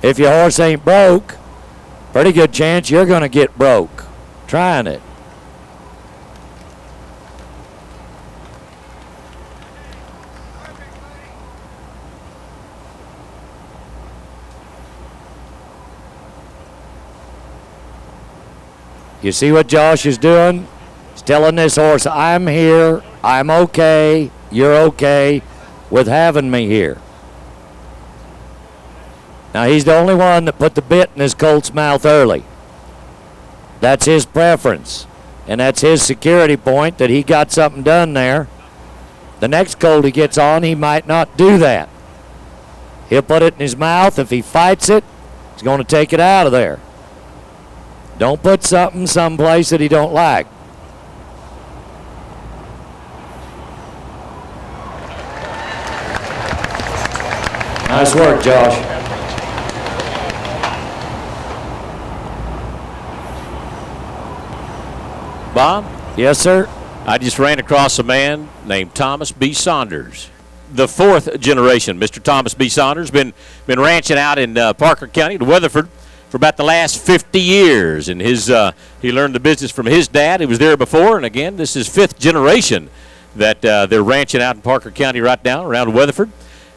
If your horse ain't broke, pretty good chance you're going to get broke trying it. You see what Josh is doing? He's telling this horse, I'm here, I'm okay, you're okay with having me here. Now, he's the only one that put the bit in his colt's mouth early. That's his preference, and that's his security point that he got something done there. The next colt he gets on, he might not do that. He'll put it in his mouth. If he fights it, he's going to take it out of there. Don't put something someplace that he don't like. Nice work, Josh. Bob, Yes, sir. I just ran across a man named Thomas B. Saunders. The fourth generation, Mr. Thomas B. Saunders, been ranching out in Parker County to Weatherford for about the last 50 years. And he learned the business from his dad. He was there before. And again, this is fifth generation that they're ranching out in Parker County right now around Weatherford.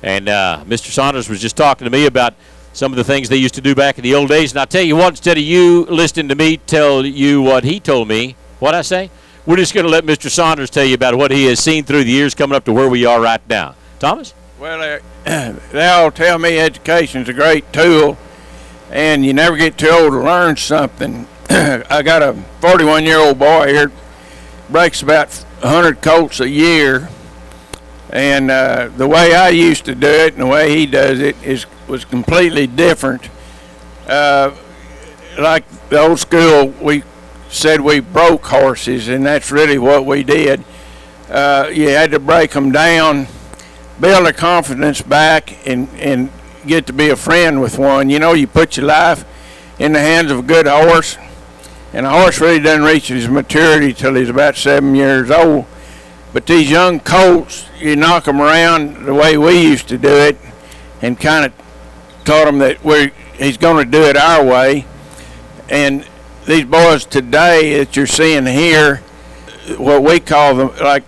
And Mr. Saunders was just talking to me about some of the things they used to do back in the old days. And I'll tell you what, instead of you listening to me tell you what he told me, what'd I say? We're just going to let Mr. Saunders tell you about what he has seen through the years coming up to where we are right now. Thomas? Well, they all tell me education's a great tool, and you never get too old to learn something. I got a 41-year-old boy here, breaks about 100 colts a year, and the way I used to do it and the way he does it was completely different. Like the old school, we said we broke horses, and that's really what we did. You had to break them down, build their confidence back, and get to be a friend with one. You know, you put your life in the hands of a good horse, and a horse really doesn't reach his maturity till he's about 7 years old. But these young colts, you knock them around the way we used to do it, and kind of taught him that he's going to do it our way. And these boys today that you're seeing here, what we call them, like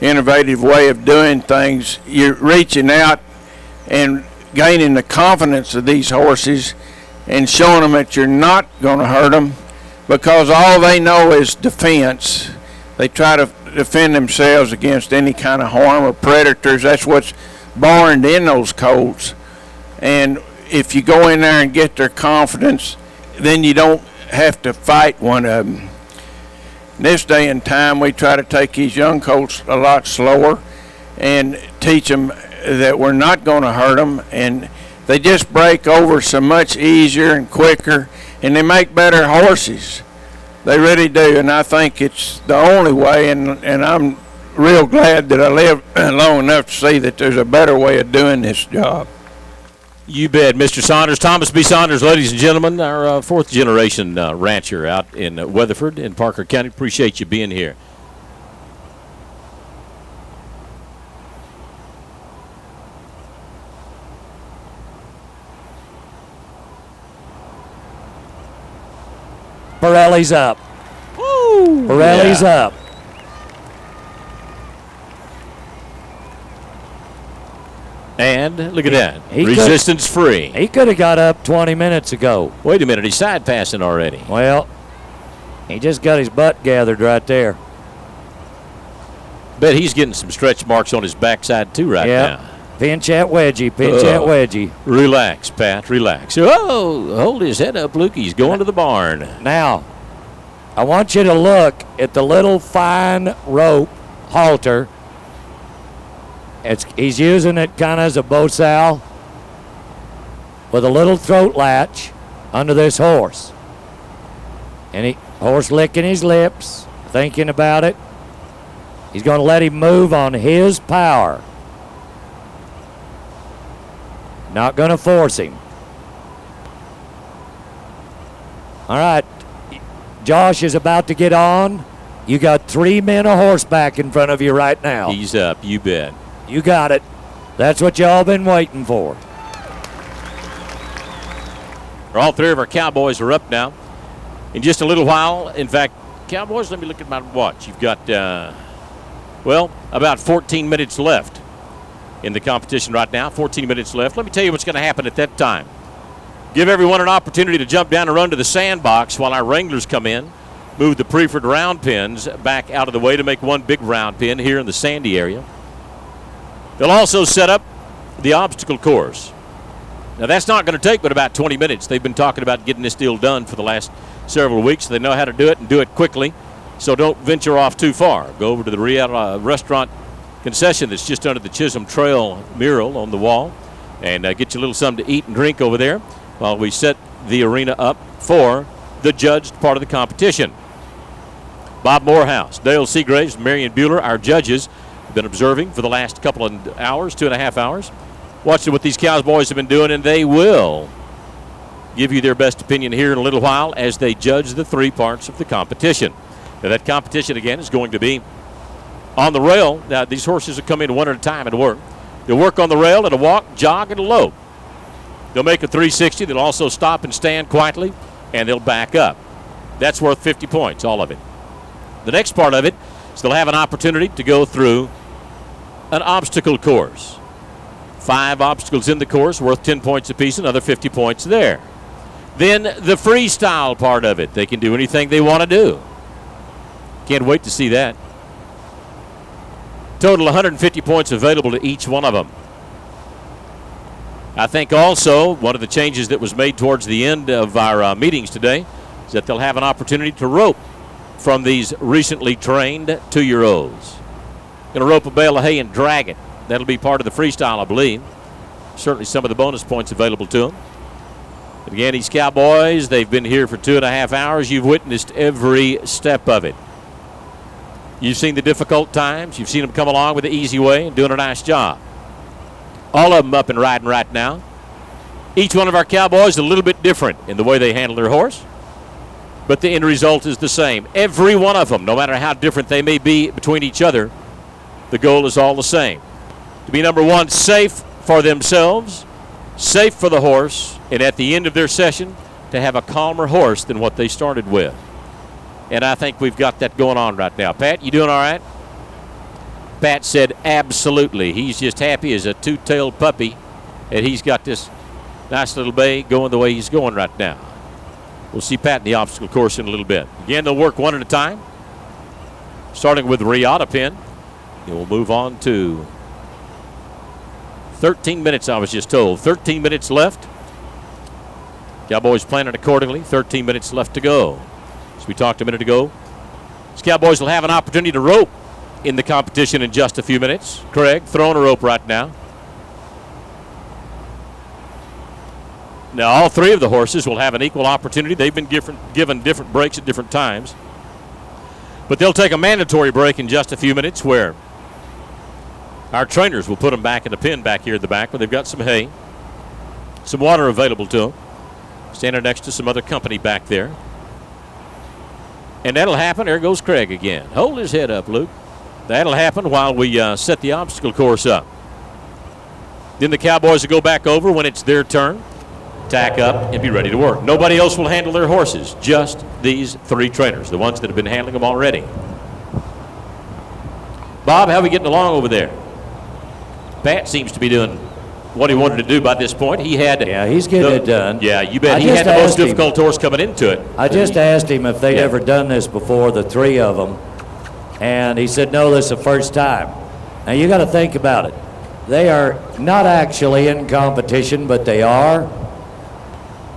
innovative way of doing things, you're reaching out and gaining the confidence of these horses and showing them that you're not going to hurt them, because all they know is defense. They try to defend themselves against any kind of harm or predators. That's what's born in those colts. And if you go in there and get their confidence, then you don't have to fight one of them. In this day and time, we try to take these young colts a lot slower and teach them that we're not going to hurt them, and they just break over so much easier and quicker, and they make better horses. They really do, and I think it's the only way, and I'm real glad that I lived long enough to see that there's a better way of doing this job. You bet, Mr. Saunders. Thomas B. Saunders, ladies and gentlemen, our fourth generation rancher out in Weatherford in Parker County. Appreciate you being here. Pirelli's up. Woo! Pirelli's up. And look at that. He Resistance free. He could have got up 20 minutes ago. Wait a minute. He's side passing already. Well, he just got his butt gathered right there. Bet he's getting some stretch marks on his backside too right now. Pinch that wedgie. Pinch that wedgie. Relax, Pat. Relax. Oh, hold his head up, Luke. He's going to the barn. Now, I want you to look at the little fine rope halter. He's using it kind of as a bow sow with a little throat latch under this horse. And horse licking his lips, thinking about it. He's going to let him move on his power. Not going to force him. All right. Josh is about to get on. You got 3 men of horseback in front of you right now. He's up. You bet. You got it. That's what y'all been waiting for. All three of our Cowboys are up now. In just a little while, in fact, Cowboys, let me look at my watch. You've got, about 14 minutes left in the competition right now. 14 minutes left. Let me tell you what's going to happen at that time. Give everyone an opportunity to jump down and run to the sandbox while our wranglers come in. Move the preferred round pins back out of the way to make one big round pin here in the sandy area. They'll also set up the obstacle course. Now, that's not going to take but about 20 minutes. They've been talking about getting this deal done for the last several weeks. They know how to do it and do it quickly, so don't venture off too far. Go over to the Real restaurant concession that's just under the Chisholm Trail mural on the wall and get you a little something to eat and drink over there while we set the arena up for the judged part of the competition. Bob Morehouse, Dale Seagraves, Marion Bueller, our judges, been observing for the last couple of hours, 2.5 hours. watching what these Cowboys have been doing, and they will give you their best opinion here in a little while as they judge the three parts of the competition. Now, that competition, again, is going to be on the rail. Now, these horses will come in one at a time and work. They'll work on the rail at a walk, jog, and a lope. They'll make a 360. They'll also stop and stand quietly, and they'll back up. That's worth 50 points, all of it. The next part of it is they'll have an opportunity to go through an obstacle course. 5 obstacles in the course, worth 10 points apiece, another 50 points there. Then the freestyle part of it. They can do anything they want to do. Can't wait to see that. Total 150 points available to each one of them. I think also one of the changes that was made towards the end of our meetings today is that they'll have an opportunity to rope from these recently trained 2-year-olds. Going to rope a bale of hay and drag it. That'll be part of the freestyle, I believe. Certainly some of the bonus points available to them. But again, these Cowboys, they've been here for 2.5 hours. You've witnessed every step of it. You've seen the difficult times. You've seen them come along with the easy way and doing a nice job. All of them up and riding right now. Each one of our Cowboys is a little bit different in the way they handle their horse, but the end result is the same. Every one of them, no matter how different they may be between each other, the goal is all the same. To be, number one, safe for themselves, safe for the horse, and at the end of their session, to have a calmer horse than what they started with. And I think we've got that going on right now. Pat, you doing all right? Pat said absolutely. He's just happy as a two-tailed puppy, and he's got this nice little bay going the way he's going right now. We'll see Pat in the obstacle course in a little bit. Again, they'll work one at a time, starting with Riata Pin. And we'll move on to 13 minutes, I was just told. 13 minutes left. Cowboys planning accordingly. 13 minutes left to go. As we talked a minute ago, these Cowboys will have an opportunity to rope in the competition in just a few minutes. Craig throwing a rope right now. Now, all 3 of the horses will have an equal opportunity. They've been given different breaks at different times. But they'll take a mandatory break in just a few minutes where our trainers will put them back in the pen back here at the back where they've got some hay, some water available to them, standing next to some other company back there. And that'll happen. There goes Craig again. Hold his head up, Luke. That'll happen while we set the obstacle course up. Then the Cowboys will go back over when it's their turn, tack up, and be ready to work. Nobody else will handle their horses, just these 3 trainers, the ones that have been handling them already. Bob, how are we getting along over there? Pat seems to be doing what he wanted to do by this point. He had he's getting it done. Yeah, you bet. He had the most difficult horse coming into it. I just asked him if they'd ever done this before, the 3 of them, and he said, no, this is the first time. Now, you got to think about it. They are not actually in competition, but they are.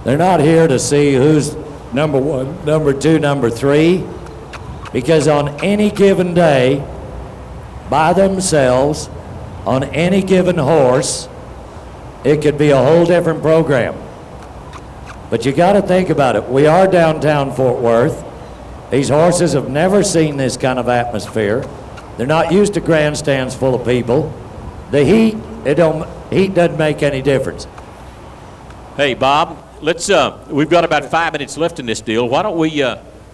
They're not here to see who's number 1, number 2, number 3, because on any given day, by themselves, on any given horse, it could be a whole different program. But you got to think about it. We are downtown Fort Worth. These horses have never seen this kind of atmosphere. They're not used to grandstands full of people. The heat, heat doesn't make any difference. Hey, Bob, let's. We've got about 5 minutes left in this deal. Why don't we,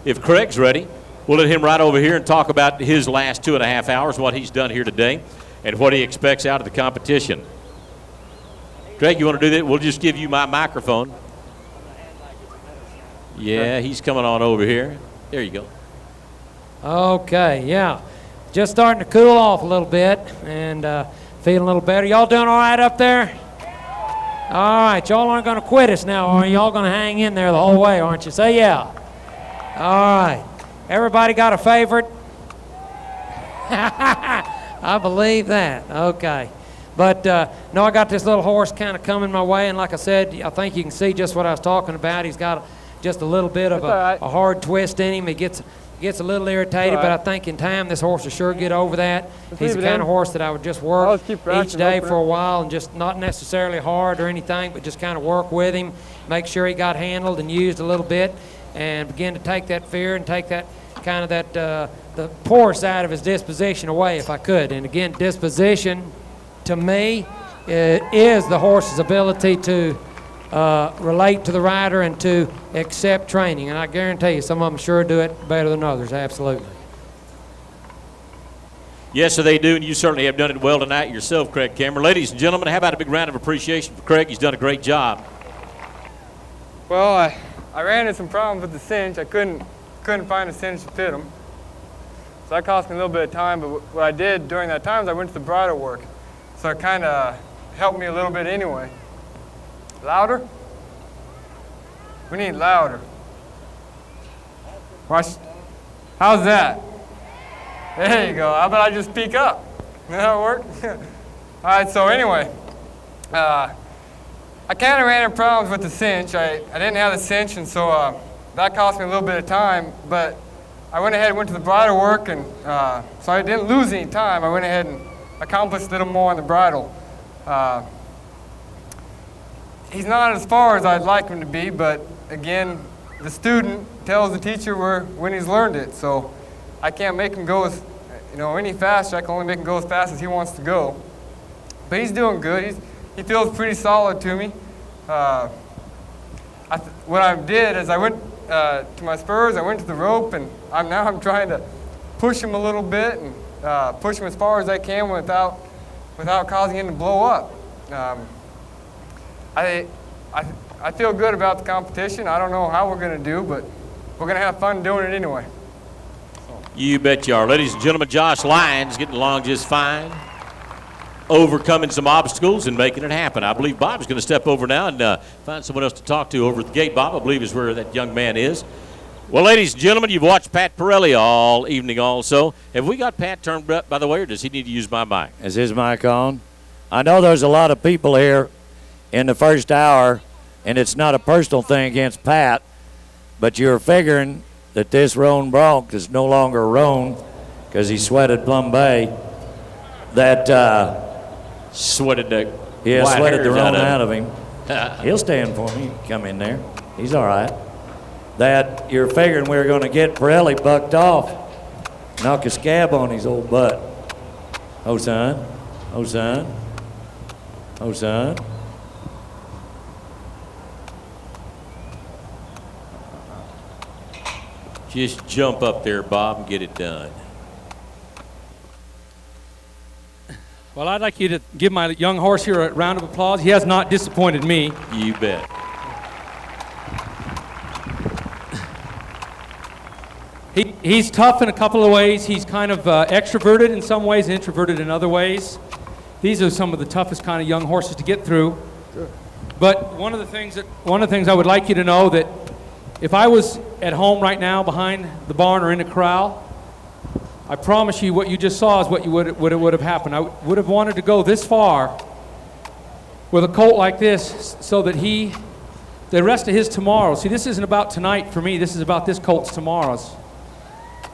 if Craig's ready, we'll let him right over here and talk about his last 2.5 hours, what he's done here today, and what he expects out of the competition. Craig, you want to do that? We'll just give you my microphone. Yeah, he's coming on over here. There you go. Okay, yeah. Just starting to cool off a little bit and feeling a little better. Y'all doing all right up there? All right, y'all aren't going to quit us now, are you? Y'all going to hang in there the whole way, aren't you? Say yeah. All right. Everybody got a favorite? I believe that. Okay. But, no, I got this little horse kind of coming my way, and like I said, I think you can see just what I was talking about. He's got just a little bit of a hard twist in him. He gets a little irritated, but I think in time this horse will sure get over that. He's the kind of horse that I would just work each day for a while and just not necessarily hard or anything, but just kind of work with him, make sure he got handled and used a little bit, and begin to take that fear and take that kind of the poor side of his disposition away if I could. And again, disposition to me is the horse's ability to relate to the rider and to accept training. And I guarantee you, some of them sure do it better than others, absolutely. Yes, sir, they do, and you certainly have done it well tonight yourself, Craig Cameron. Ladies and gentlemen, how about a big round of appreciation for Craig? He's done a great job. Well, I ran into some problems with the cinch. I couldn't find a cinch to fit him. So that cost me a little bit of time, but what I did during that time is I went to the bridle work. So it kind of helped me a little bit anyway. Louder? We need louder. Watch. How's that? There you go. How about I just speak up? That'll work? All right, so anyway, I kind of ran into problems with the cinch. I didn't have the cinch, and so that cost me a little bit of time, but I went ahead and went to the bridle work, and so I didn't lose any time. I went ahead and accomplished a little more on the bridle. He's not as far as I'd like him to be, but again, the student tells the teacher when he's learned it, so I can't make him go any faster. I can only make him go as fast as he wants to go. But he's doing good. He feels pretty solid to me. What I did is I went to my spurs, I went to the rope, and now I'm trying to push him a little bit and push him as far as I can without causing him to blow up. I feel good about the competition. I don't know how we're going to do, but we're going to have fun doing it anyway. You bet you are. Ladies and gentlemen, Josh Lyons getting along just fine, overcoming some obstacles and making it happen. I believe Bob's going to step over now and find someone else to talk to over at the gate. Bob, I believe, is where that young man is. Well, ladies and gentlemen, you've watched Pat Pirelli all evening also. Have we got Pat turned up, by the way, or does he need to use my mic? Is his mic on? I know there's a lot of people here in the first hour, and it's not a personal thing against Pat, but you're figuring that this roan bronc is no longer a roan because he sweated Plum Bay. That sweated the sweated the roan out of him. He'll stand for me. Come in there. He's all right. That you're figuring we're going to get Pirelli bucked off, knock a scab on his old butt. Oh, son. Oh, son. Oh, son. Just jump up there, Bob, and get it done. Well, I'd like you to give my young horse here a round of applause. He has not disappointed me. You bet. He's tough in a couple of ways. He's kind of extroverted in some ways, introverted in other ways. These are some of the toughest kind of young horses to get through. Sure. But one of the things I would like you to know that if I was at home right now behind the barn or in the corral, I promise you what you just saw is what would have happened. I would have wanted to go this far with a colt like this so that the rest of his tomorrows, see, this isn't about tonight for me, this is about this colt's tomorrows.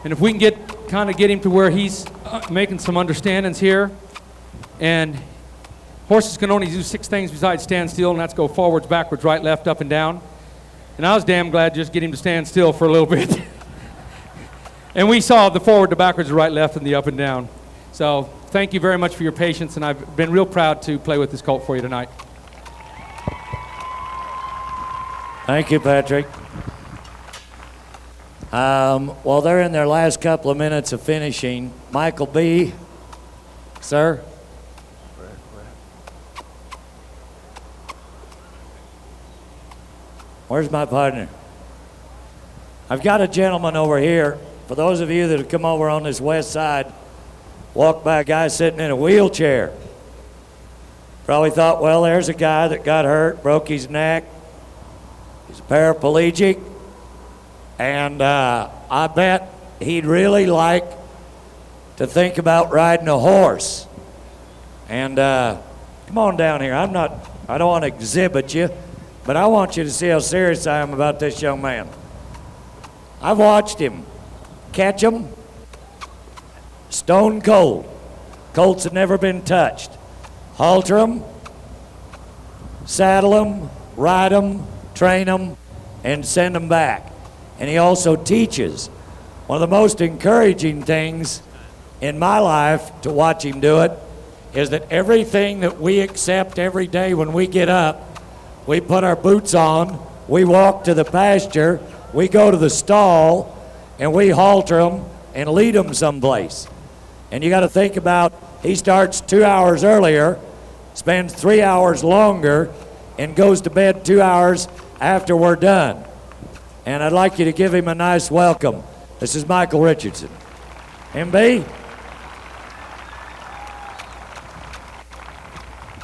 And if we can get him to where he's making some understandings here, and horses can only do 6 things besides stand still, and that's go forwards, backwards, right, left, up, and down. And I was damn glad just get him to stand still for a little bit. And we saw the forward, the backwards, the right, left, and the up and down. So thank you very much for your patience, and I've been real proud to play with this colt for you tonight. Thank you, Patrick. Well, they're in their last couple of minutes of finishing. Michael B., sir. Where's my partner? I've got a gentleman over here. For those of you that have come over on this west side, walked by a guy sitting in a wheelchair. Probably thought, well, there's a guy that got hurt, broke his neck. He's a paraplegic. And I bet he'd really like to think about riding a horse. And come on down here. I don't want to exhibit you, but I want you to see how serious I am about this young man. I've watched him catch him stone cold. Colts have never been touched. Halter them, saddle them, ride them, train them, and send them back. And he also teaches. One of the most encouraging things in my life to watch him do it is that everything that we accept every day when we get up, we put our boots on, we walk to the pasture, we go to the stall, and we halter them and lead them someplace. And you got to think about, he starts 2 hours earlier, spends 3 hours longer, and goes to bed 2 hours after we're done. And I'd like you to give him a nice welcome. This is Michael Richardson. MB?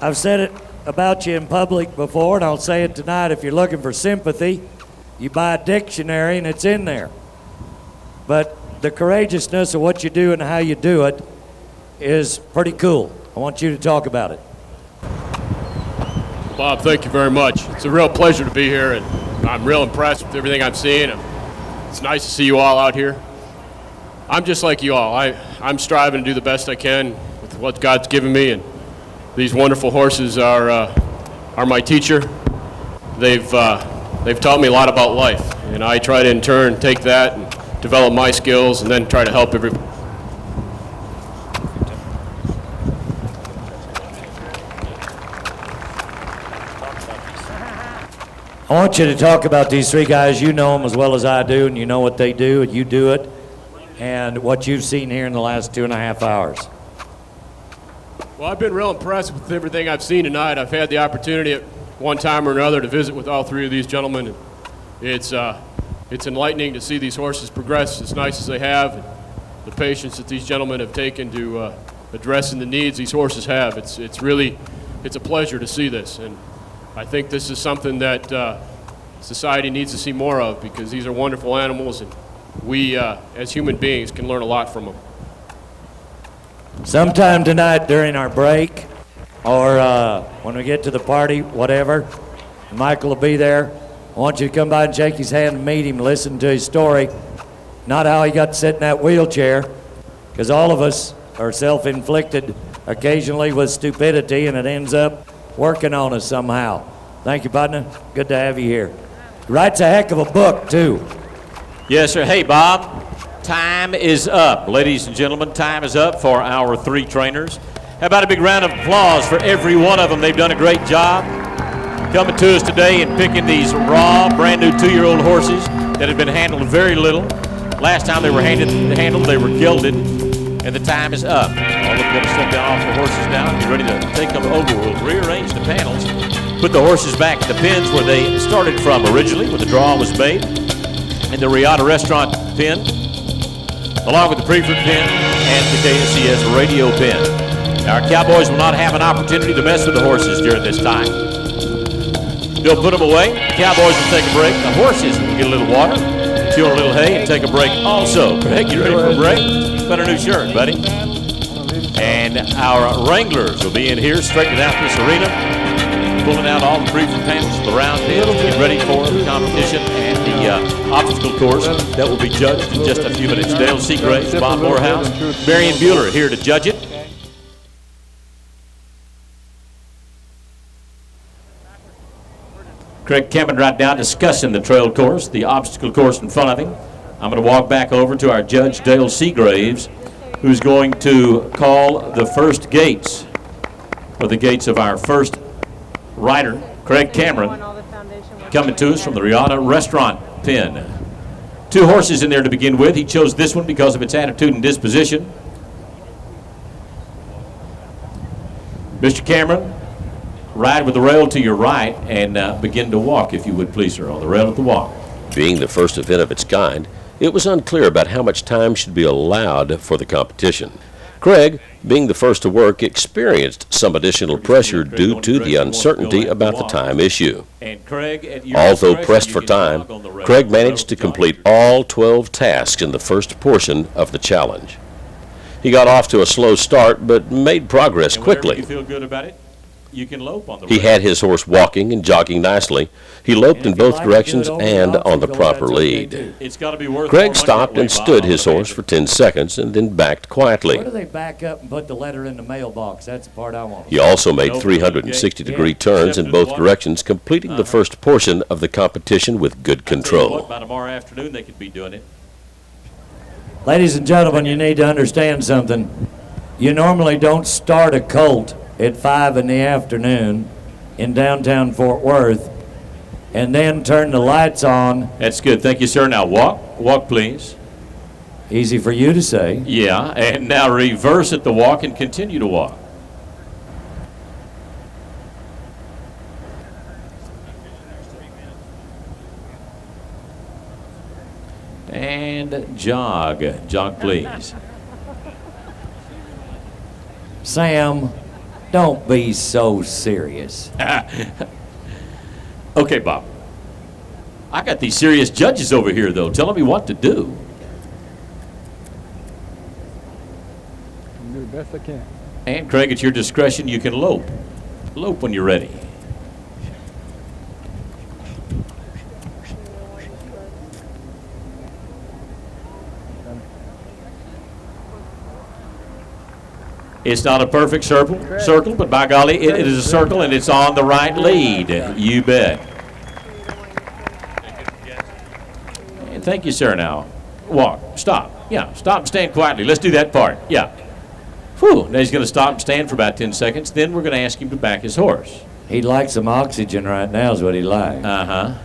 I've said it about you in public before, and I'll say it tonight. If you're looking for sympathy, you buy a dictionary and it's in there. But the courageousness of what you do and how you do it is pretty cool. I want you to talk about it. Bob, thank you very much. It's a real pleasure to be here, and I'm real impressed with everything I'm seeing. It's nice to see you all out here. I'm just like you all. I'm striving to do the best I can with what God's given me, and these wonderful horses are my teacher. They've taught me a lot about life, and I try to in turn take that and develop my skills and then try to help everybody. I want you to talk about these three guys. You know them as well as I do, and you know what they do, and you do it, and what you've seen here in the last 2.5 hours. Well, I've been real impressed with everything I've seen tonight. I've had the opportunity at one time or another to visit with all three of these gentlemen. And it's enlightening to see these horses progress as nice as they have, and the patience that these gentlemen have taken to addressing the needs these horses have. It's a pleasure to see this, and I think this is something that society needs to see more of, because these are wonderful animals, and we as human beings can learn a lot from them. Sometime tonight during our break, or when we get to the party, whatever, Michael will be there. I want you to come by and shake his hand and meet him, listen to his story, not how he got to sit in that wheelchair, because all of us are self-inflicted occasionally with stupidity, and it ends up working on us somehow. Thank you, partner. Good to have you here. He writes a heck of a book, too. Yes, sir. Hey, Bob. Time is up. Ladies and gentlemen, time is up for our three trainers. How about a big round of applause for every one of them? They've done a great job coming to us today and picking these raw, brand new 2-year-old horses that have been handled very little. Last time they were handled, they were gelded, and the time is up. All of them going to step down off the horses now and be ready to take them over. We'll rearrange the panels, put the horses back in the pens where they started from originally, when the draw was made, in the Riata Restaurant pen, along with the Preferred pen and the KSCS radio pen. Our Cowboys will not have an opportunity to mess with the horses during this time. They'll put them away. The Cowboys will take a break. The horses will get a little water, chew a little hay, and take a break also. Greg, you ready for a break? Got a new shirt, buddy. And our Wranglers will be in here, straightening out this arena, pulling out all the Preferred panels, the round pins, getting ready for the competition and the obstacle course that will be judged in just a few minutes. Dale Seagraves, Bob Morehouse, Marion Bueller here to judge it. Craig Cameron right now discussing the trail course, the obstacle course in front of him. I'm going to walk back over to our judge, Dale Seagraves, who's going to call the first gates, or the gates of our first rider, Craig Cameron, coming to us from the Riata Restaurant pen. 2 horses in there to begin with. He chose this one because of its attitude and disposition. Mr. Cameron, ride with the rail to your right and begin to walk, if you would please, sir, on the rail at the walk. Being the first event of its kind, it was unclear about how much time should be allowed for the competition. Craig, being the first to work, experienced some additional pressure due to the uncertainty about the time issue. Although pressed for time, Craig managed to complete all 12 tasks in the first portion of the challenge. He got off to a slow start, but made progress quickly. You feel good about it? You can lope on the He had his horse walking and jogging nicely. He loped in both directions and on the proper lead. Craig stopped and stood his horse for 10 seconds and then backed quietly. Where do they back up and put the letter in the mailbox? That's the part I want. He also made 360-degree turns in both directions, completing the first portion of the competition with good control. By tomorrow afternoon, they could be doing it. Ladies and gentlemen, you need to understand something. You normally don't start a colt at 5 in the afternoon in downtown Fort Worth and then turn the lights on. That's good. Thank you, sir. Now walk. Walk, please. Easy for you to say. Yeah, and now reverse at the walk and continue to walk. And jog. Jog, please. Sam, don't be so serious. Okay, Bob. I got these serious judges over here, though, telling me what to do. I'll do the best I can. And, Craig, at your discretion, you can lope. Lope when you're ready. It's not a perfect circle, but by golly, it is a circle, and it's on the right lead. You bet. And thank you, sir. Now, walk. Stop. Yeah, stop and stand quietly. Let's do that part. Yeah. Whew. Now he's going to stop and stand for about 10 seconds. Then we're going to ask him to back his horse. He'd like some oxygen right now is what he'd like. Uh-huh.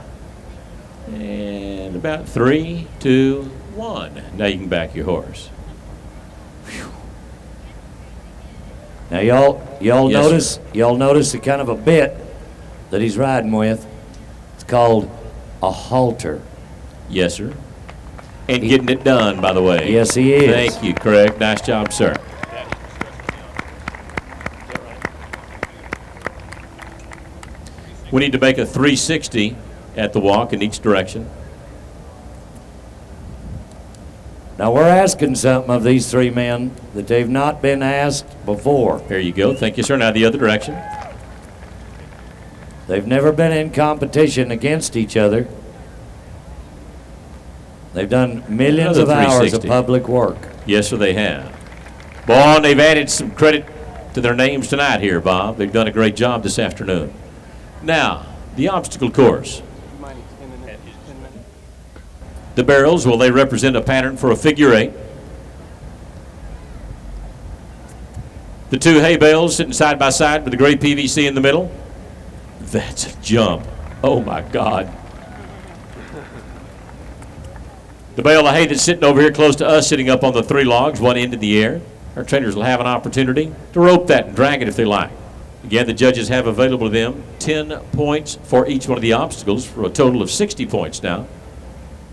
And about 3, 2, 1. Now you can back your horse. Now y'all Yes, notice sir. y'all notice the kind of a bit that he's riding with. It's called a halter. Yes, sir. And getting it done, by the way. Yes, he is. Thank you, Craig. Nice job, sir. We need to make a 360 at the walk in each direction. Now we're asking something of these three men that they've not been asked before. There you go. Thank you, sir. Now the other direction. They've never been in competition against each other. They've done millions Another of hours of 360. public work. Yes, sir, they have. Boy, and they've added some credit to their names tonight here, Bob. They've done a great job this afternoon. Now, the obstacle course. The barrels, well, they represent a pattern for a figure 8. The two hay bales sitting side by side with the gray PVC in the middle. That's a jump. Oh, my God. The bale of hay that's sitting over here close to us, sitting up on the 3 logs, one end in the air. Our trainers will have an opportunity to rope that and drag it if they like. Again, the judges have available to them 10 points for each one of the obstacles for a total of 60 points now.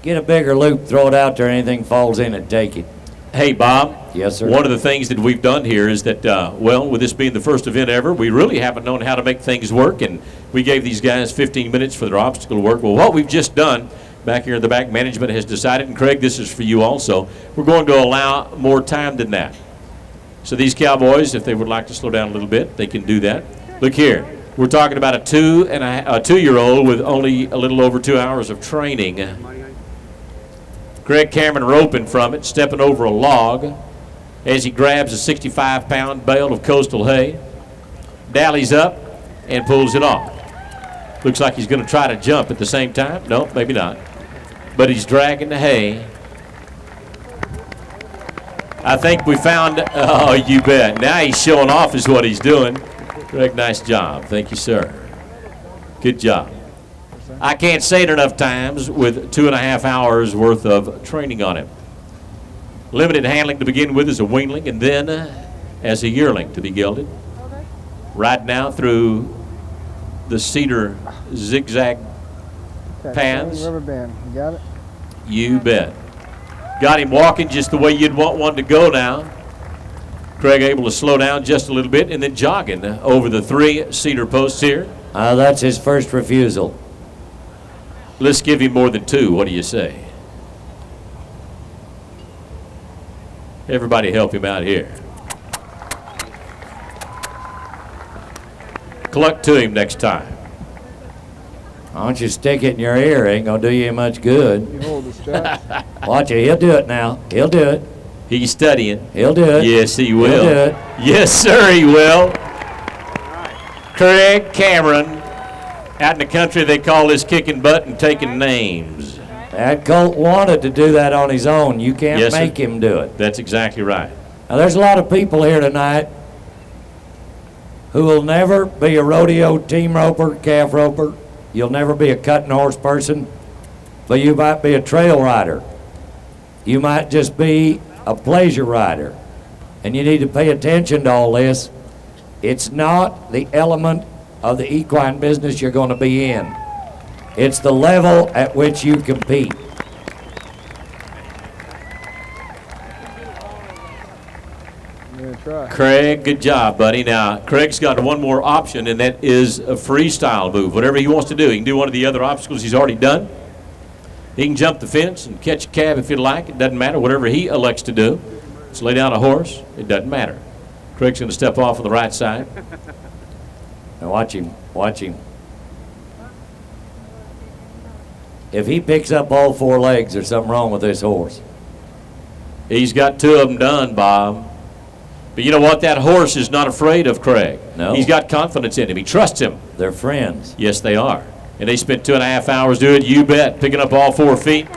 Get a bigger loop, throw it out there, anything falls in it, take it. Hey, Bob. Yes, sir. One of the things that we've done here is that, well, with this being the first event ever, we really haven't known how to make things work, and we gave these guys 15 minutes for their obstacle work. Well, what we've just done back here in the back, management has decided, and Craig, this is for you also, we're going to allow more time than that. So these cowboys, if they would like to slow down a little bit, they can do that. Look here. We're talking about a 2-year-old with only a little over 2 hours of training. Greg Cameron roping from it, stepping over a log as he grabs a 65-pound bale of coastal hay, dallies up, and pulls it off. Looks like he's going to try to jump at the same time. No, maybe not. But he's dragging the hay. I think we found, oh, you bet. Now he's showing off is what he's doing. Greg, nice job. Thank you, sir. Good job. I can't say it enough times with 2.5 hours worth of training on him. Limited handling to begin with as a weanling, and then as a yearling to be gelded. Riding out through the cedar zigzag paths. Rubber band. You got it? You bet. Got him walking just the way you'd want one to go now. Craig able to slow down just a little bit and then jogging over the 3 cedar posts here. That's his first refusal. Let's give him more than 2. What do you say? Everybody help him out here. Cluck to him next time. Why don't you stick it in your ear? Ain't gonna do you much good. You hold the strap. Watch it. He'll do it now. He'll do it. He's studying. He'll do it. Yes, he will. He'll do it. Yes, sir, he will. Craig Cameron. Out in the country, they call this kicking butt and taking names. That colt wanted to do that on his own. You can't Yes, sir. make him do it. That's exactly right. Now, there's a lot of people here tonight who will never be a rodeo team roper, calf roper. You'll never be a cutting horse person, but you might be a trail rider. You might just be a pleasure rider. And you need to pay attention to all this. It's not the element of the equine business you're going to be in. It's the level at which you compete. Craig, good job, buddy. Now, Craig's got one more option, and that is a freestyle move. Whatever he wants to do, he can do one of the other obstacles he's already done. He can jump the fence and catch a cab if he'd like. It doesn't matter. Whatever he elects to do. Let's lay down a horse. It doesn't matter. Craig's going to step off on the right side. Now watch him, watch him. If he picks up all four legs, there's something wrong with this horse. He's got two of them done, Bob. But you know what? That horse is not afraid of Craig. No. He's got confidence in him. He trusts him. They're friends. Yes, they are. And they spent 2.5 hours doing it, you bet, picking up all 4 feet.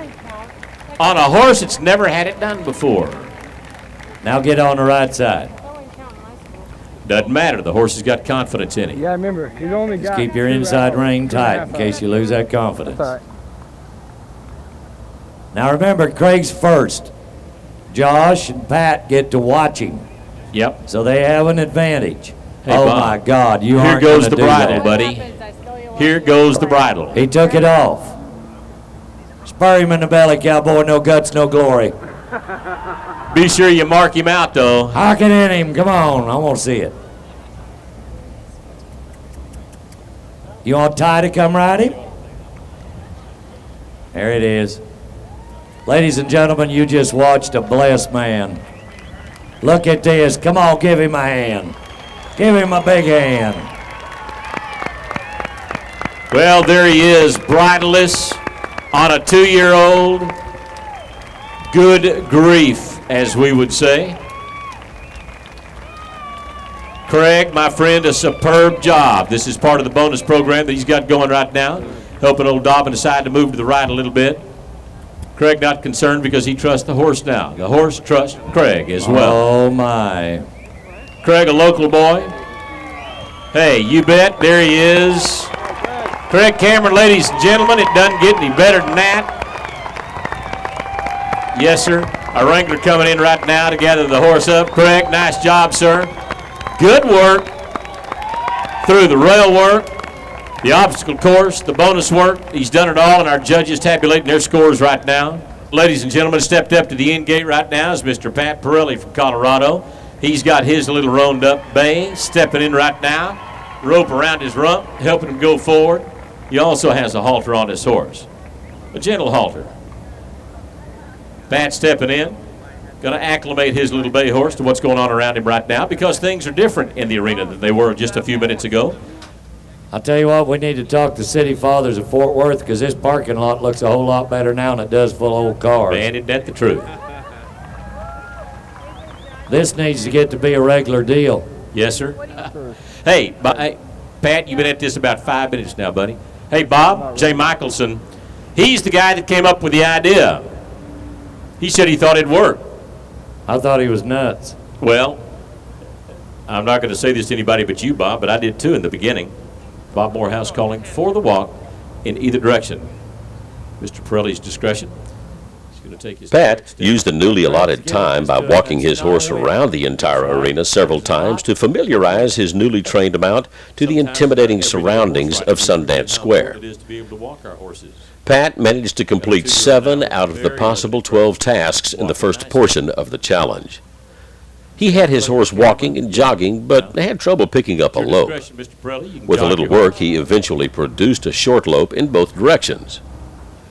On a horse that's never had it done before. Now get on the right side. Doesn't matter. The horse has got confidence in him. Yeah, remember, he's only got. Just keep your inside rein tight in case you lose that confidence. That's all right. Now remember, Craig's first. Josh and Pat get to watch him. Yep. So they have an advantage. Hey, oh Bob, my God, you here aren't goes gonna the do bridle, that. buddy. Here goes the bridle. He took it off. Spur him in the belly, cowboy. No guts, no glory. Be sure you mark him out, though. Hock it in him. Come on. I want to see it. You want Ty to come ride him? There it is. Ladies and gentlemen, you just watched a blessed man. Look at this. Come on, give him a hand. Give him a big hand. Well, there he is, bridleless on a 2-year-old. Good grief, as we would say. Craig, my friend, a superb job. This is part of the bonus program that he's got going right now, helping old Dobbin decide to move to the right a little bit. Craig not concerned because he trusts the horse now. The horse trusts Craig as well. Oh, my. Craig, a local boy. Hey, you bet. There he is. Craig Cameron, ladies and gentlemen, it doesn't get any better than that. Yes, sir. Our wrangler coming in right now to gather the horse up. Craig, nice job, sir. Good work through the rail work, the obstacle course, the bonus work. He's done it all, and our judges tabulating their scores right now. Ladies and gentlemen, stepped up to the end gate right now is Mr. Pat Pirelli from Colorado. He's got his little roaned up bay stepping in right now. Rope around his rump, helping him go forward. He also has a halter on his horse, a gentle halter. Pat stepping in, going to acclimate his little bay horse to what's going on around him right now because things are different in the arena than they were just a few minutes ago. I'll tell you what, we need to talk to City Fathers of Fort Worth because this parking lot looks a whole lot better now than it does full of old cars. Man, isn't that the truth? This needs to get to be a regular deal. Yes, sir. Hey, Pat, you've been at this about 5 minutes now, buddy. Hey, Bob, Jay Michelson, he's the guy that came up with the idea. He said he thought it'd work. I thought he was nuts. Well, I'm not going to say this to anybody but you, Bob, but I did too in the beginning. Bob Morehouse calling for the walk in either direction. Mr. Pirelli's discretion. Pat used the newly allotted time by walking his horse around the entire arena several times to familiarize his newly trained mount to the intimidating surroundings of Sundance Square. Pat managed to complete 7 out of the possible 12 tasks in the first portion of the challenge. He had his horse walking and jogging, but had trouble picking up a lope. With a little work, he eventually produced a short lope in both directions.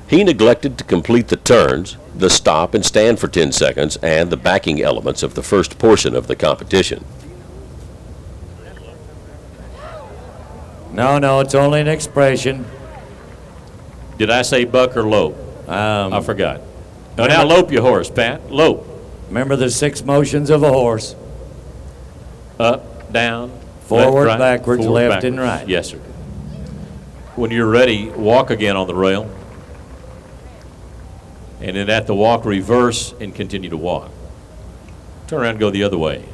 He neglected to complete the turns, the stop and stand for 10 seconds, and the backing elements of the first portion of the competition. No, it's only an expression. Did I say buck or lope? I forgot. Oh, now lope your horse, Pat. Lope. Remember the 6 motions of a horse. Up, down, forward, left, right, backwards, forward, left, backwards. and right. Yes, sir. When you're ready, walk again on the rail. And then at the walk, reverse and continue to walk. Turn around and go the other way.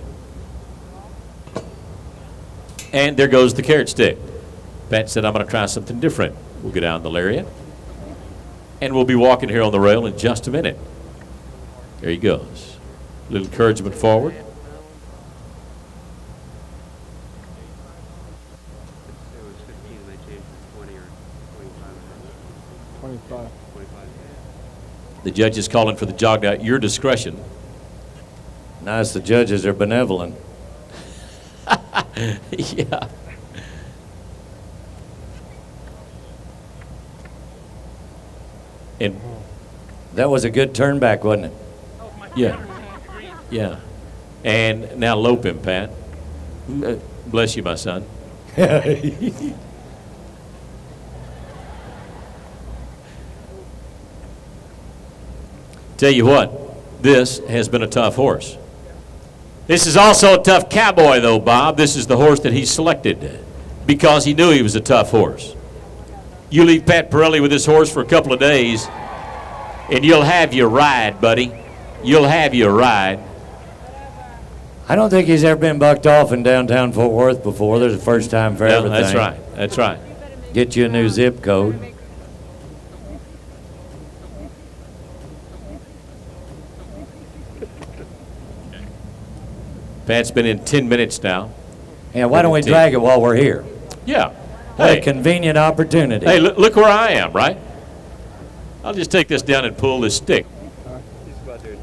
And there goes the carrot stick. Pat said, I'm going to try something different. We'll get out in the lariat. And we'll be walking here on the rail in just a minute. There he goes. A little encouragement forward. It was 15 and they changed it to 20 or 25. 25. The judge is calling for the jog at your discretion. Nice, the judges are benevolent. Yeah. And that was a good turn back, wasn't it? Yeah. Yeah. And now lope him, Pat. Bless you, my son. Tell you what, this has been a tough horse. This is also a tough cowboy, though, Bob. This is the horse that he selected because he knew he was a tough horse. You leave Pat Pirelli with this horse for a couple of days, and you'll have your ride, buddy. You'll have your ride. I don't think he's ever been bucked off in downtown Fort Worth before. There's a first time for everything. That's right. That's right. Get you a new zip code. Pat's been in 10 minutes now. Yeah, why don't we drag it while we're here? Yeah. What Hey. a convenient opportunity. Hey, look where I am, right? I'll just take this down and pull this stick.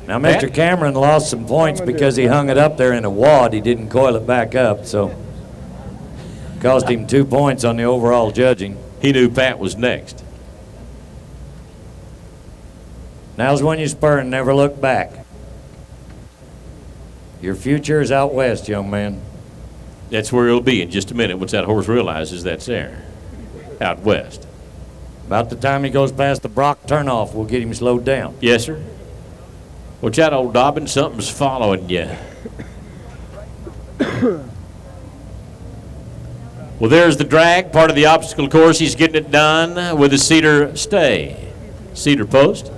Now, Mr. Cameron lost some points because he hung it up there in a wad. He didn't coil it back up, so cost him 2 points on the overall judging. He knew Pat was next. Now's when you spur and never look back. Your future is out west, young man. That's where he'll be in just a minute once that horse realizes that's there, out west. About the time he goes past the Brock turnoff, we'll get him slowed down. Yes, sir. Watch out, old Dobbin. Something's following you. Well, there's the drag, part of the obstacle course. He's getting it done with a cedar stay. Cedar post.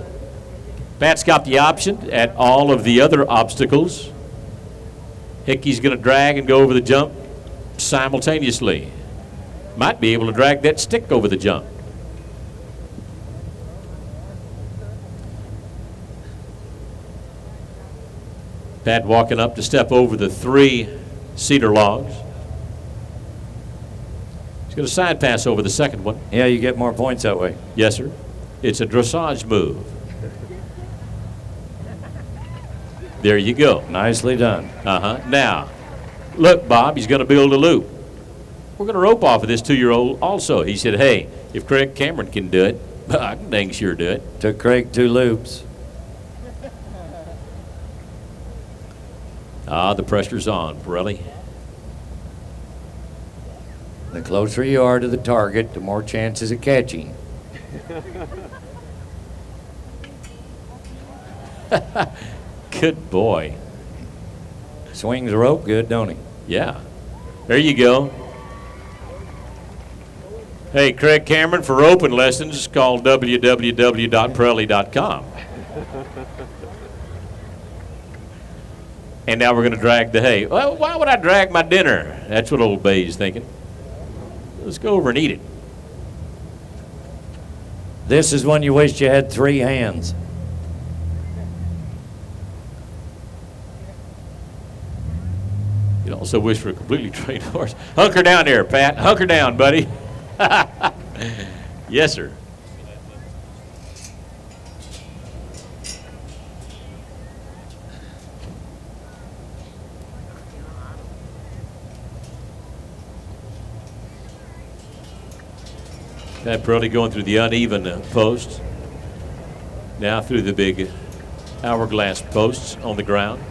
Pat's got the option at all of the other obstacles. Hickey's going to drag and go over the jump simultaneously. Might be able to drag that stick over the jump. Pat walking up to step over the 3 cedar logs. He's going to side pass over the second one. Yeah, you get more points that way. Yes, sir. It's a dressage move. There you go. Nicely done. Now, look, Bob, he's going to build a loop. We're going to rope off of this 2-year-old also. He said, hey, if Craig Cameron can do it, I can dang sure do it. Took Craig 2 loops. The pressure's on, Pirelli. The closer you are to the target, the more chances of catching. Good boy. Swings the rope good, don't he? Yeah. There you go. Hey, Craig Cameron, for roping lessons, call www.pirelli.com. And now we're going to drag the hay. Well, why would I drag my dinner? That's what old Bay's thinking. Let's go over and eat it. This is when you wished you had 3 hands. You'd also wish for a completely trained horse. Hunker down there, Pat. Hunker down, buddy. Yes, sir. Pat Pirelli going through the uneven posts. Now through the big hourglass posts on the ground.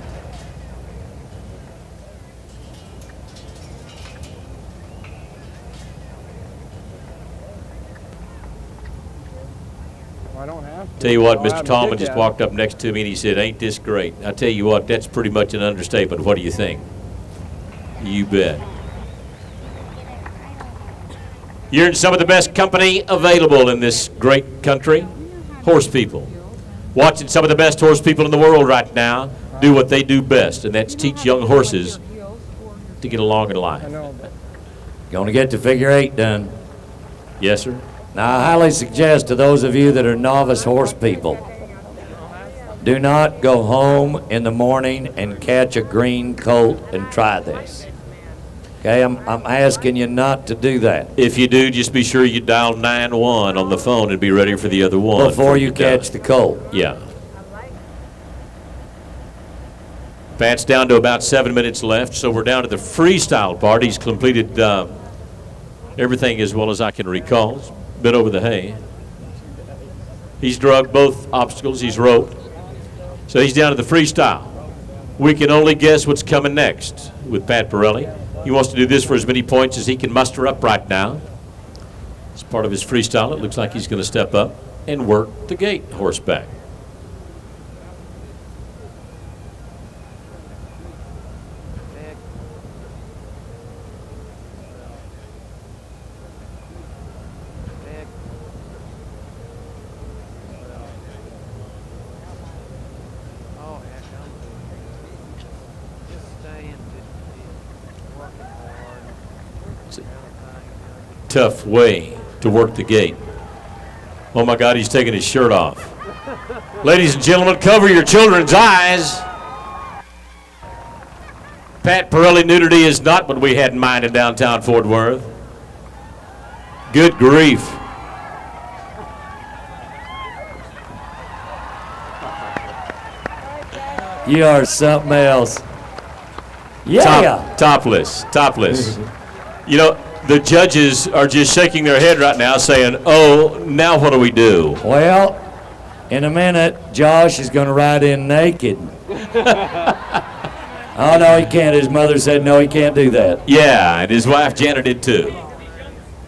I don't have to. Tell you what, I'll Mr. have Tallman to just dig walked up next to me and he said, ain't this great? I tell you what, that's pretty much an understatement. What do you think? You bet. You're in some of the best company available in this great country. Horse people. Watching some of the best horse people in the world right now do what they do best, and that's teach young horses to get along in life. Going to get the figure 8 done. Yes, sir. Now, I highly suggest to those of you that are novice horse people, do not go home in the morning and catch a green colt and try this. Okay, I'm asking you not to do that. If you do, just be sure you dial 9-1 on the phone and be ready for the other one. Before you catch the colt. Yeah. Pat's down to about 7 minutes left, so we're down to the freestyle part. He's completed everything as well as I can recall. He's been over the hay. He's drugged both obstacles. He's roped. So he's down to the freestyle. We can only guess what's coming next with Pat Pirelli. He wants to do this for as many points as he can muster up right now. As part of his freestyle, it looks like he's going to step up and work the gate horseback. Tough way to work the gate. Oh my God, he's taking his shirt off. Ladies and gentlemen, cover your children's eyes. Pat Pirelli nudity is not what we had in mind in downtown Fort Worth. Good grief. You are something else. Yeah. Topless. You know, the judges are just shaking their head right now saying, oh, now what do we do? Well, in a minute, Josh is going to ride in naked. Oh, no, he can't. His mother said, no, he can't do that. Yeah, and his wife Janet did too.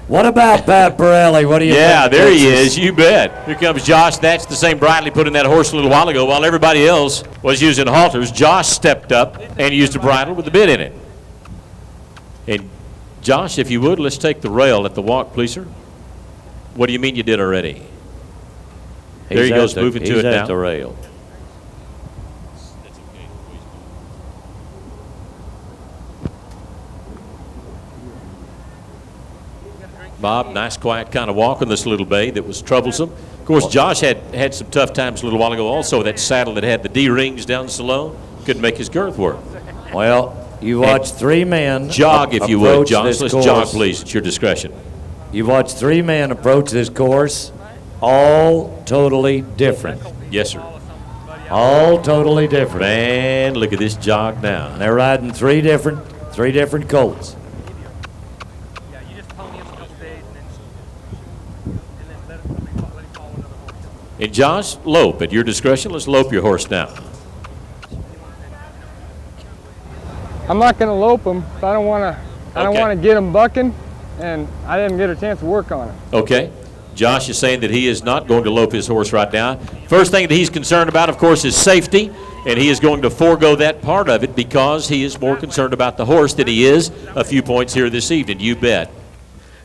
What about Pat Pirelli? What do you think? Yeah, there he is. You bet. Here comes Josh. That's the same bridle he put in that horse a little while ago. While everybody else was using halters, Josh stepped up and used a bridle with a bit in it. And Josh, if you would, let's take the rail at the walk, please, sir. What do you mean you did already? There he goes, moving to it now. He's at the rail. Bob, nice, quiet kind of walk on this little bay that was troublesome. Of course, Josh had some tough times a little while ago also. That saddle that had the D-rings down so low couldn't make his girth work. Well, you watched 3 men jog, if you would, Josh. Let's course. jog, please. It's your discretion. You watched 3 men approach this course, all totally different. Yes, sir. All totally different. Man, look at this jog now. And they're riding three different colts. And Josh, lope at your discretion. Let's lope your horse now. I'm not going to lope him. I don't want to get him bucking, and I didn't get a chance to work on it. Okay. Josh is saying that he is not going to lope his horse right now. First thing that he's concerned about, of course, is safety, and he is going to forego that part of it because he is more concerned about the horse than he is a few points here this evening. You bet.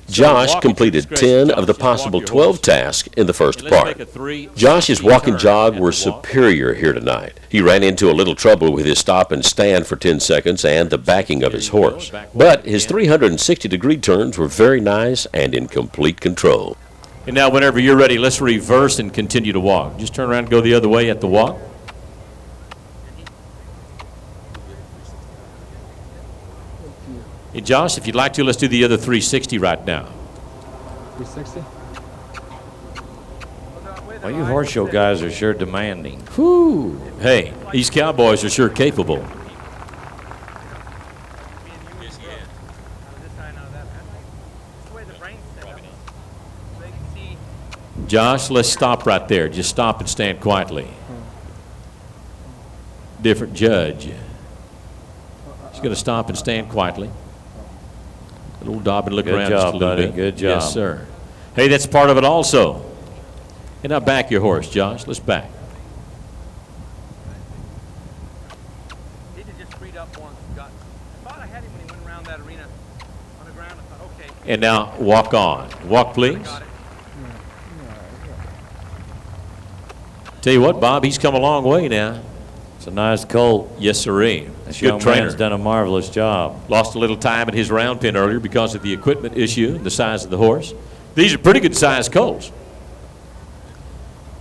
Josh completed 10 of the possible 12 tasks in the first part. Josh's walk and jog were superior here tonight. He ran into a little trouble with his stop and stand for 10 seconds and the backing of his horse. But his 360-degree turns were very nice and in complete control. And now whenever you're ready, let's reverse and continue to walk. Just turn around and go the other way at the walk. Hey, Josh, if you'd like to, let's do the other 360 right now. 360? Well, you horse show guys are sure demanding. Whew. Hey, these cowboys are sure capable. Josh, let's stop right there. Just stop and stand quietly. Different judge. He's going to stop and stand quietly. A little dob and look around just a little bit. Good job. Yes, sir. Hey, that's part of it also. And now back your horse, Josh. Let's back. And now walk on. Walk, please. Tell you what, Bob, he's come a long way now. It's a nice colt. Yes, sirree. This Good young trainer. man's done a marvelous job. Lost a little time at his round pen earlier because of the equipment issue, the size of the horse. These are pretty good sized colts.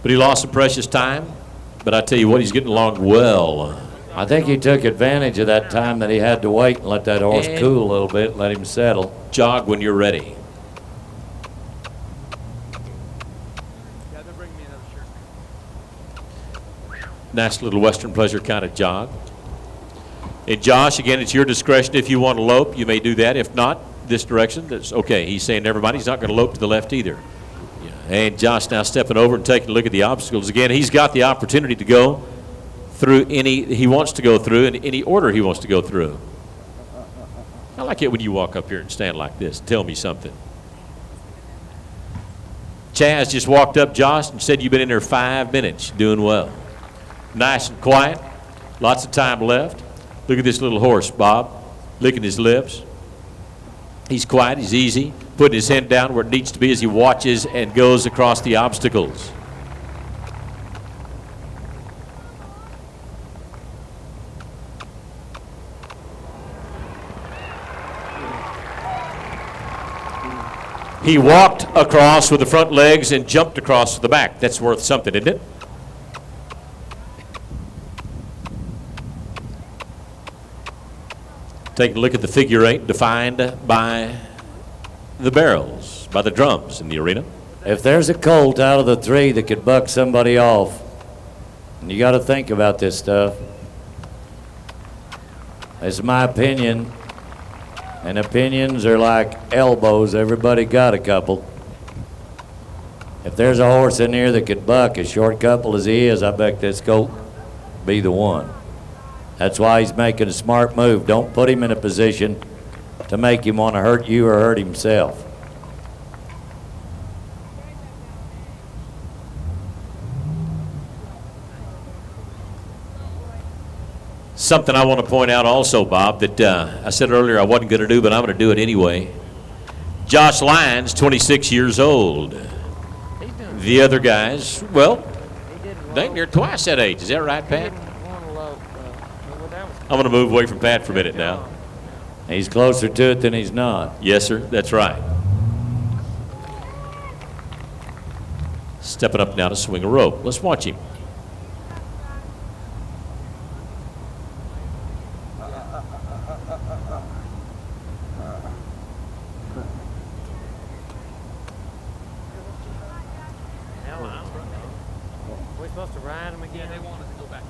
But he lost some precious time. But I tell you what, he's getting along well. I think he took advantage of that time that he had to wait and let that horse cool a little bit, let him settle. Jog when you're ready. Nice little Western Pleasure kind of jog. And Josh, again, it's your discretion. If you want to lope, you may do that. If not, this direction, that's okay. He's saying never mind. He's not going to lope to the left either. Yeah. And Josh now stepping over and taking a look at the obstacles. Again, he's got the opportunity to go through any he wants to go through in any order he wants to go through. I like it when you walk up here and stand like this and tell me something. Chaz just walked up, Josh, and said you've been in there 5 minutes. Doing well. Nice and quiet. Lots of time left. Look at this little horse, Bob, licking his lips. He's quiet. He's easy. Putting his head down where it needs to be as he watches and goes across the obstacles. He walked across with the front legs and jumped across with the back. That's worth something, isn't it? Take a look at the figure eight defined by the barrels, by the drums in the arena. If there's a colt out of the three that could buck somebody off, and you got to think about this stuff. It's my opinion, and opinions are like elbows. Everybody got a couple. If there's a horse in here that could buck as short couple as he is, I bet this colt be the one. That's why he's making a smart move. Don't put him in a position to make him want to hurt you or hurt himself. Something I want to point out also, Bob, that I said earlier I wasn't going to do, but I'm going to do it anyway. Josh Lyons, 26 years old. The other guys, well, they're twice that age. Is that right, Pat? I'm going to move away from Pat for a minute now. He's closer to it than he's not. Yes, sir. That's right. Stepping up now to swing a rope. Let's watch him. We're supposed to ride them again? They want us to go back.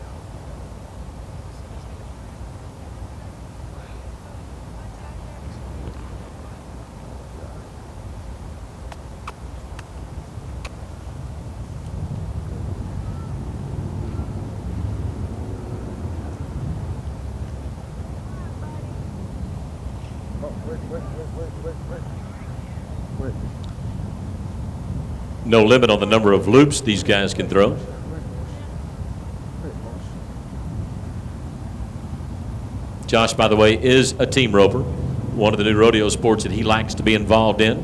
No limit on the number of loops these guys can throw. Josh, by the way, is a team roper, one of the new rodeo sports that he likes to be involved in,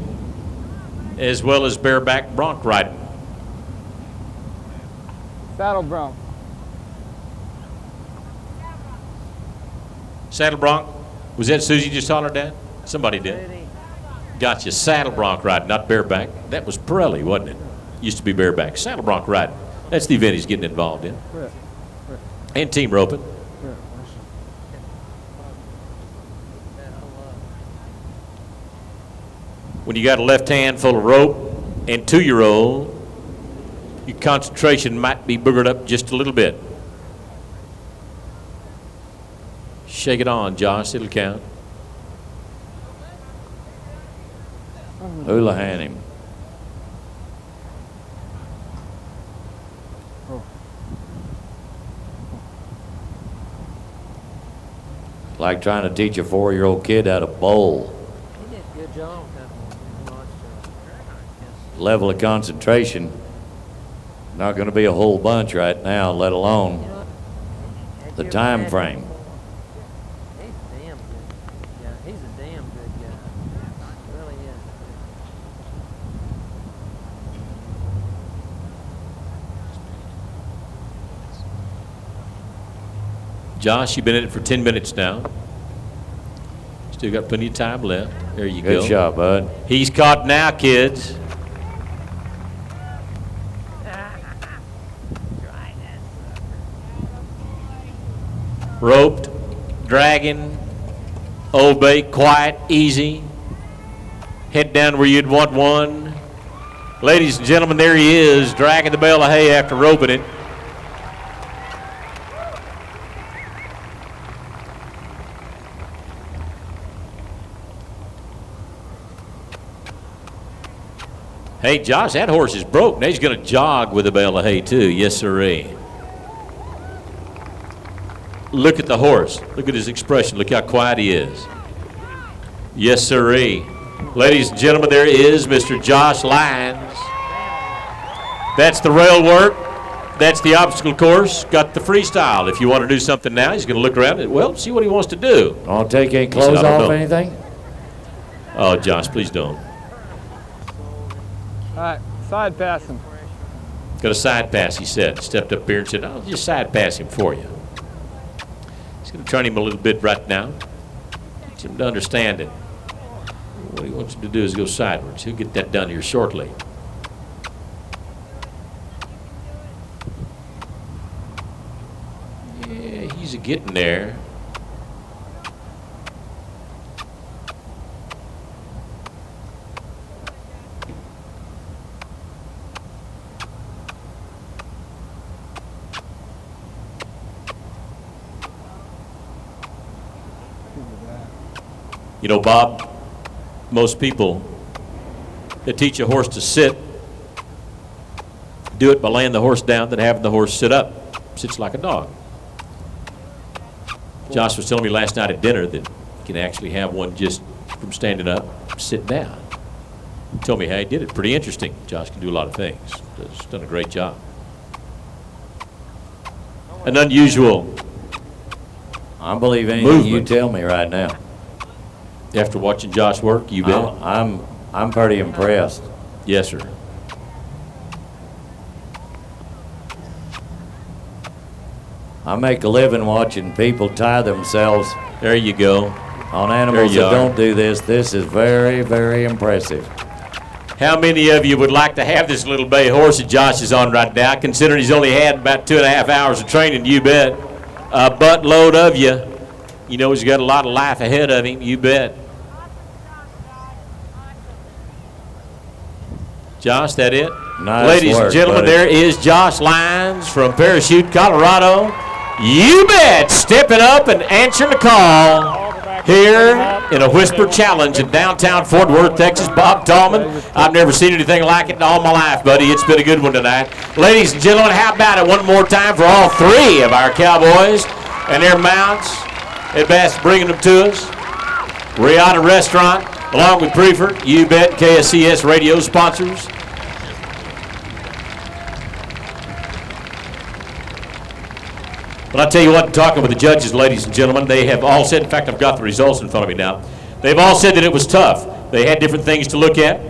as well as bareback bronc riding. Saddle bronc. Saddle bronc, was that Susie just hollered that? Somebody did. Gotcha, saddle bronc riding, not bareback. That was Pirelli, wasn't it? Used to be bareback. Saddle bronc riding. That's the event he's getting involved in. And team roping. When you got a left hand full of rope and 2-year-old, your concentration might be boogered up just a little bit. Shake it on, Josh. It'll count. Houlihan him. Like trying to teach a 4-year-old kid how to bowl. He did a good job. Level of concentration, not going to be a whole bunch right now, let alone the time frame. He's damn good. Yeah, he's a damn good guy. He really is. Josh, you've been in it for 10 minutes now. Still got plenty of time left. There you go. Good shot, bud. He's caught now, kids. Roped, dragging, Old Bay, quiet, easy. Head down where you'd want one. Ladies and gentlemen, there he is, dragging the bale of hay after roping it. Hey, Josh, that horse is broke. Now he's going to jog with a bale of hay, too. Yes, sirree. Look at the horse. Look at his expression. Look how quiet he is. Yes, sirree. Ladies and gentlemen, there is Mr. Josh Lyons. That's the rail work. That's the obstacle course. Got the freestyle. If you want to do something now, he's going to look around and, well, see what he wants to do. Want to take any clothes off, anything? Oh, Josh, please don't. All right, side pass him. Got a side pass, he said. Stepped up here and said, I'll just side pass him for you. He's going to turn him a little bit right now. Get him to understand it. What he wants him to do is go sideways. He'll get that done here shortly. Yeah, he's getting there. You know, Bob, most people that teach a horse to sit do it by laying the horse down, then having the horse sit up. Sits like a dog. Josh was telling me last night at dinner that you can actually have one just from standing up, sit down. He told me how he did it. Pretty interesting. Josh can do a lot of things. He's done a great job. An unusual I believe anything you tell me right now. After watching Josh work, you bet. I'm pretty impressed. Yes, sir. I make a living watching people tie themselves. There you go. On animals that don't do this. This is very, very impressive. How many of you would like to have this little bay horse that Josh is on right now, considering he's only had about 2.5 hours of training? You bet. A buttload of you. You know he's got a lot of life ahead of him. You bet. Josh, that it? Nice Ladies work, and gentlemen, buddy. there is Josh Lyons from Parachute, Colorado. You bet, stepping up and answering the call here in a whisper challenge in downtown Fort Worth, Texas. Bob Tallman, I've never seen anything like it in all my life, buddy. It's been a good one tonight. Ladies and gentlemen, how about it one more time for all three of our cowboys and their mounts at Bass bringing them to us. Rihanna Restaurant, along with Preferred, You Bet, KSCS Radio sponsors. But I tell you what, talking with the judges, ladies and gentlemen, they have all said, in fact, I've got the results in front of me now. They've all said that it was tough. They had different things to look at.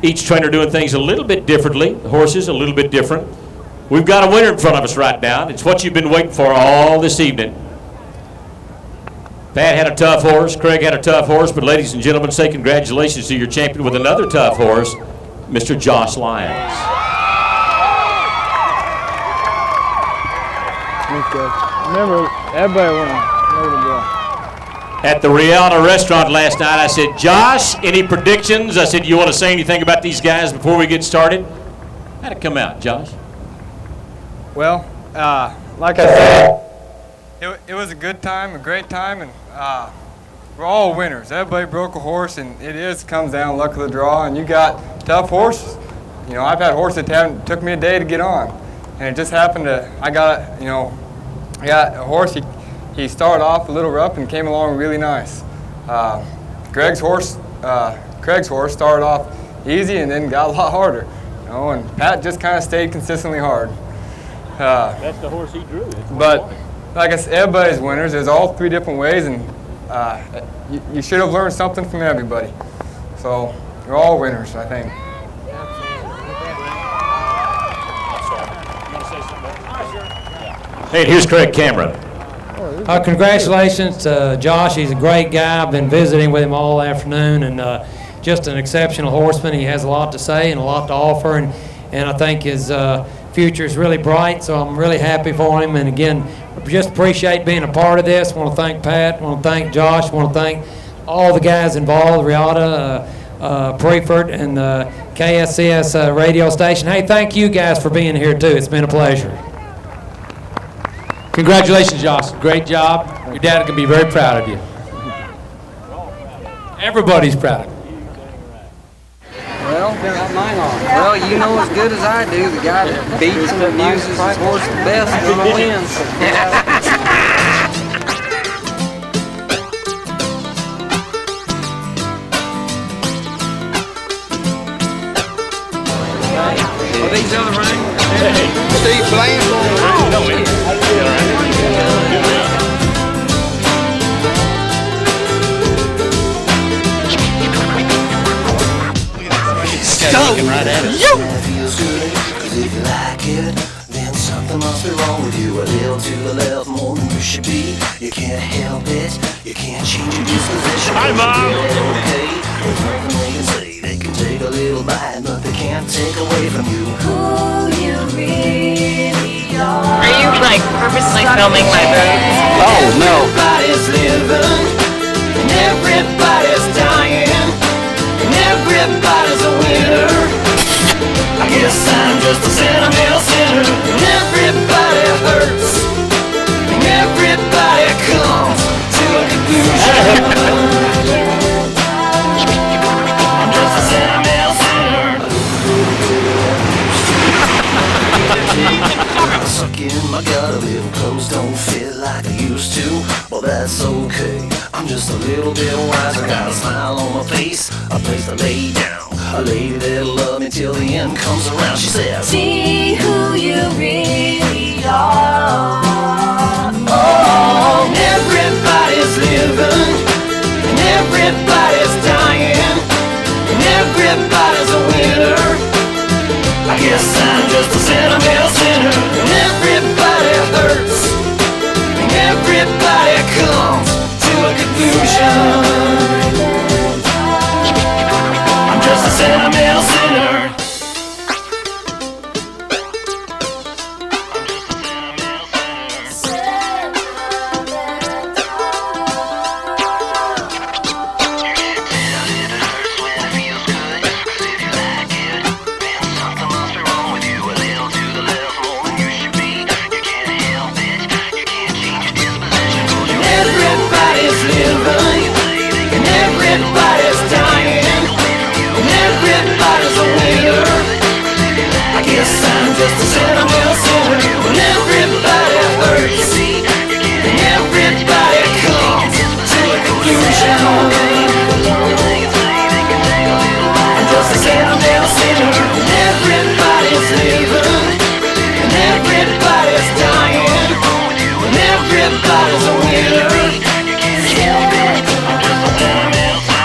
Each trainer doing things a little bit differently. The horses a little bit different. We've got a winner in front of us right now. It's what you've been waiting for all this evening. Pat had a tough horse. Craig had a tough horse. But ladies and gentlemen, say congratulations to your champion with another tough horse, Mr. Josh Lyons. Remember, everybody want to know the ball. At the Rihanna Restaurant last night, I said, Josh, any predictions? I said, you want to say anything about these guys before we get started? How'd it come out, Josh? Well, like I said, it was a good time, a great time, and we're all winners. Everybody broke a horse, and comes down luck of the draw, and you got tough horses. You know, I've had horses that took me a day to get on, and it just happened I got a horse, he started off a little rough and came along really nice. Craig's horse started off easy and then got a lot harder. You know, and Pat just kind of stayed consistently hard. That's the horse he drew. But like I said, everybody's winners. There's all three different ways, and you should have learned something from everybody. So you're all winners, I think. Hey, here's Craig Cameron. Congratulations to Josh. He's a great guy. I've been visiting with him all afternoon, and just an exceptional horseman. He has a lot to say and a lot to offer, and I think his future is really bright, so I'm really happy for him. And again, just appreciate being a part of this. I want to thank Pat, I want to thank Josh, I want to thank all the guys involved, Riata, Prefert, and the KSCS radio station. Hey, thank you guys for being here too. It's been a pleasure. Congratulations, Josh. Great job. Your dad can be very proud of you. Everybody's proud of you. Well, you know as good as I do, the guy that beats and abuses his horse the best is going to win. Are these other rings? Steve Bland. Looking right at it. Feels good, 'cause if you like it, then something must be wrong with you. A little to the left, more than you should be. You can't help it, you can't change your disposition. Hi, Mom. Okay, there's nothing they can say. They can take a little bite, but they can't take away from you who you really are. Are you like purposely filming my boobs? Oh no. Everybody's living, and everybody's dying, and everybody's a winner. I guess I'm just a sentimental sinner, and everybody hurts, and everybody comes to a conclusion. I'm just a sentimental sinner. Suck in my gut, a little clothes don't fit like they used to. Well, that's okay, I'm just a little bit wiser. Got a smile on my face, a place to lay down, a lady that'll love me till the end comes around. She says, see who you really are. Oh, and everybody's living, and everybody's dying, and everybody's a winner. I guess I'm just a sentimental sinner, and everybody hurts, and everybody comes to a conclusion. I'm just a sentimental sinner. Just a sentimental sinner, when everybody hurts, and everybody comes to a conclusion. I'm just a sentimental sinner, and everybody's living, and everybody's dying, and everybody's a winner. I'm just a sentimental sinner.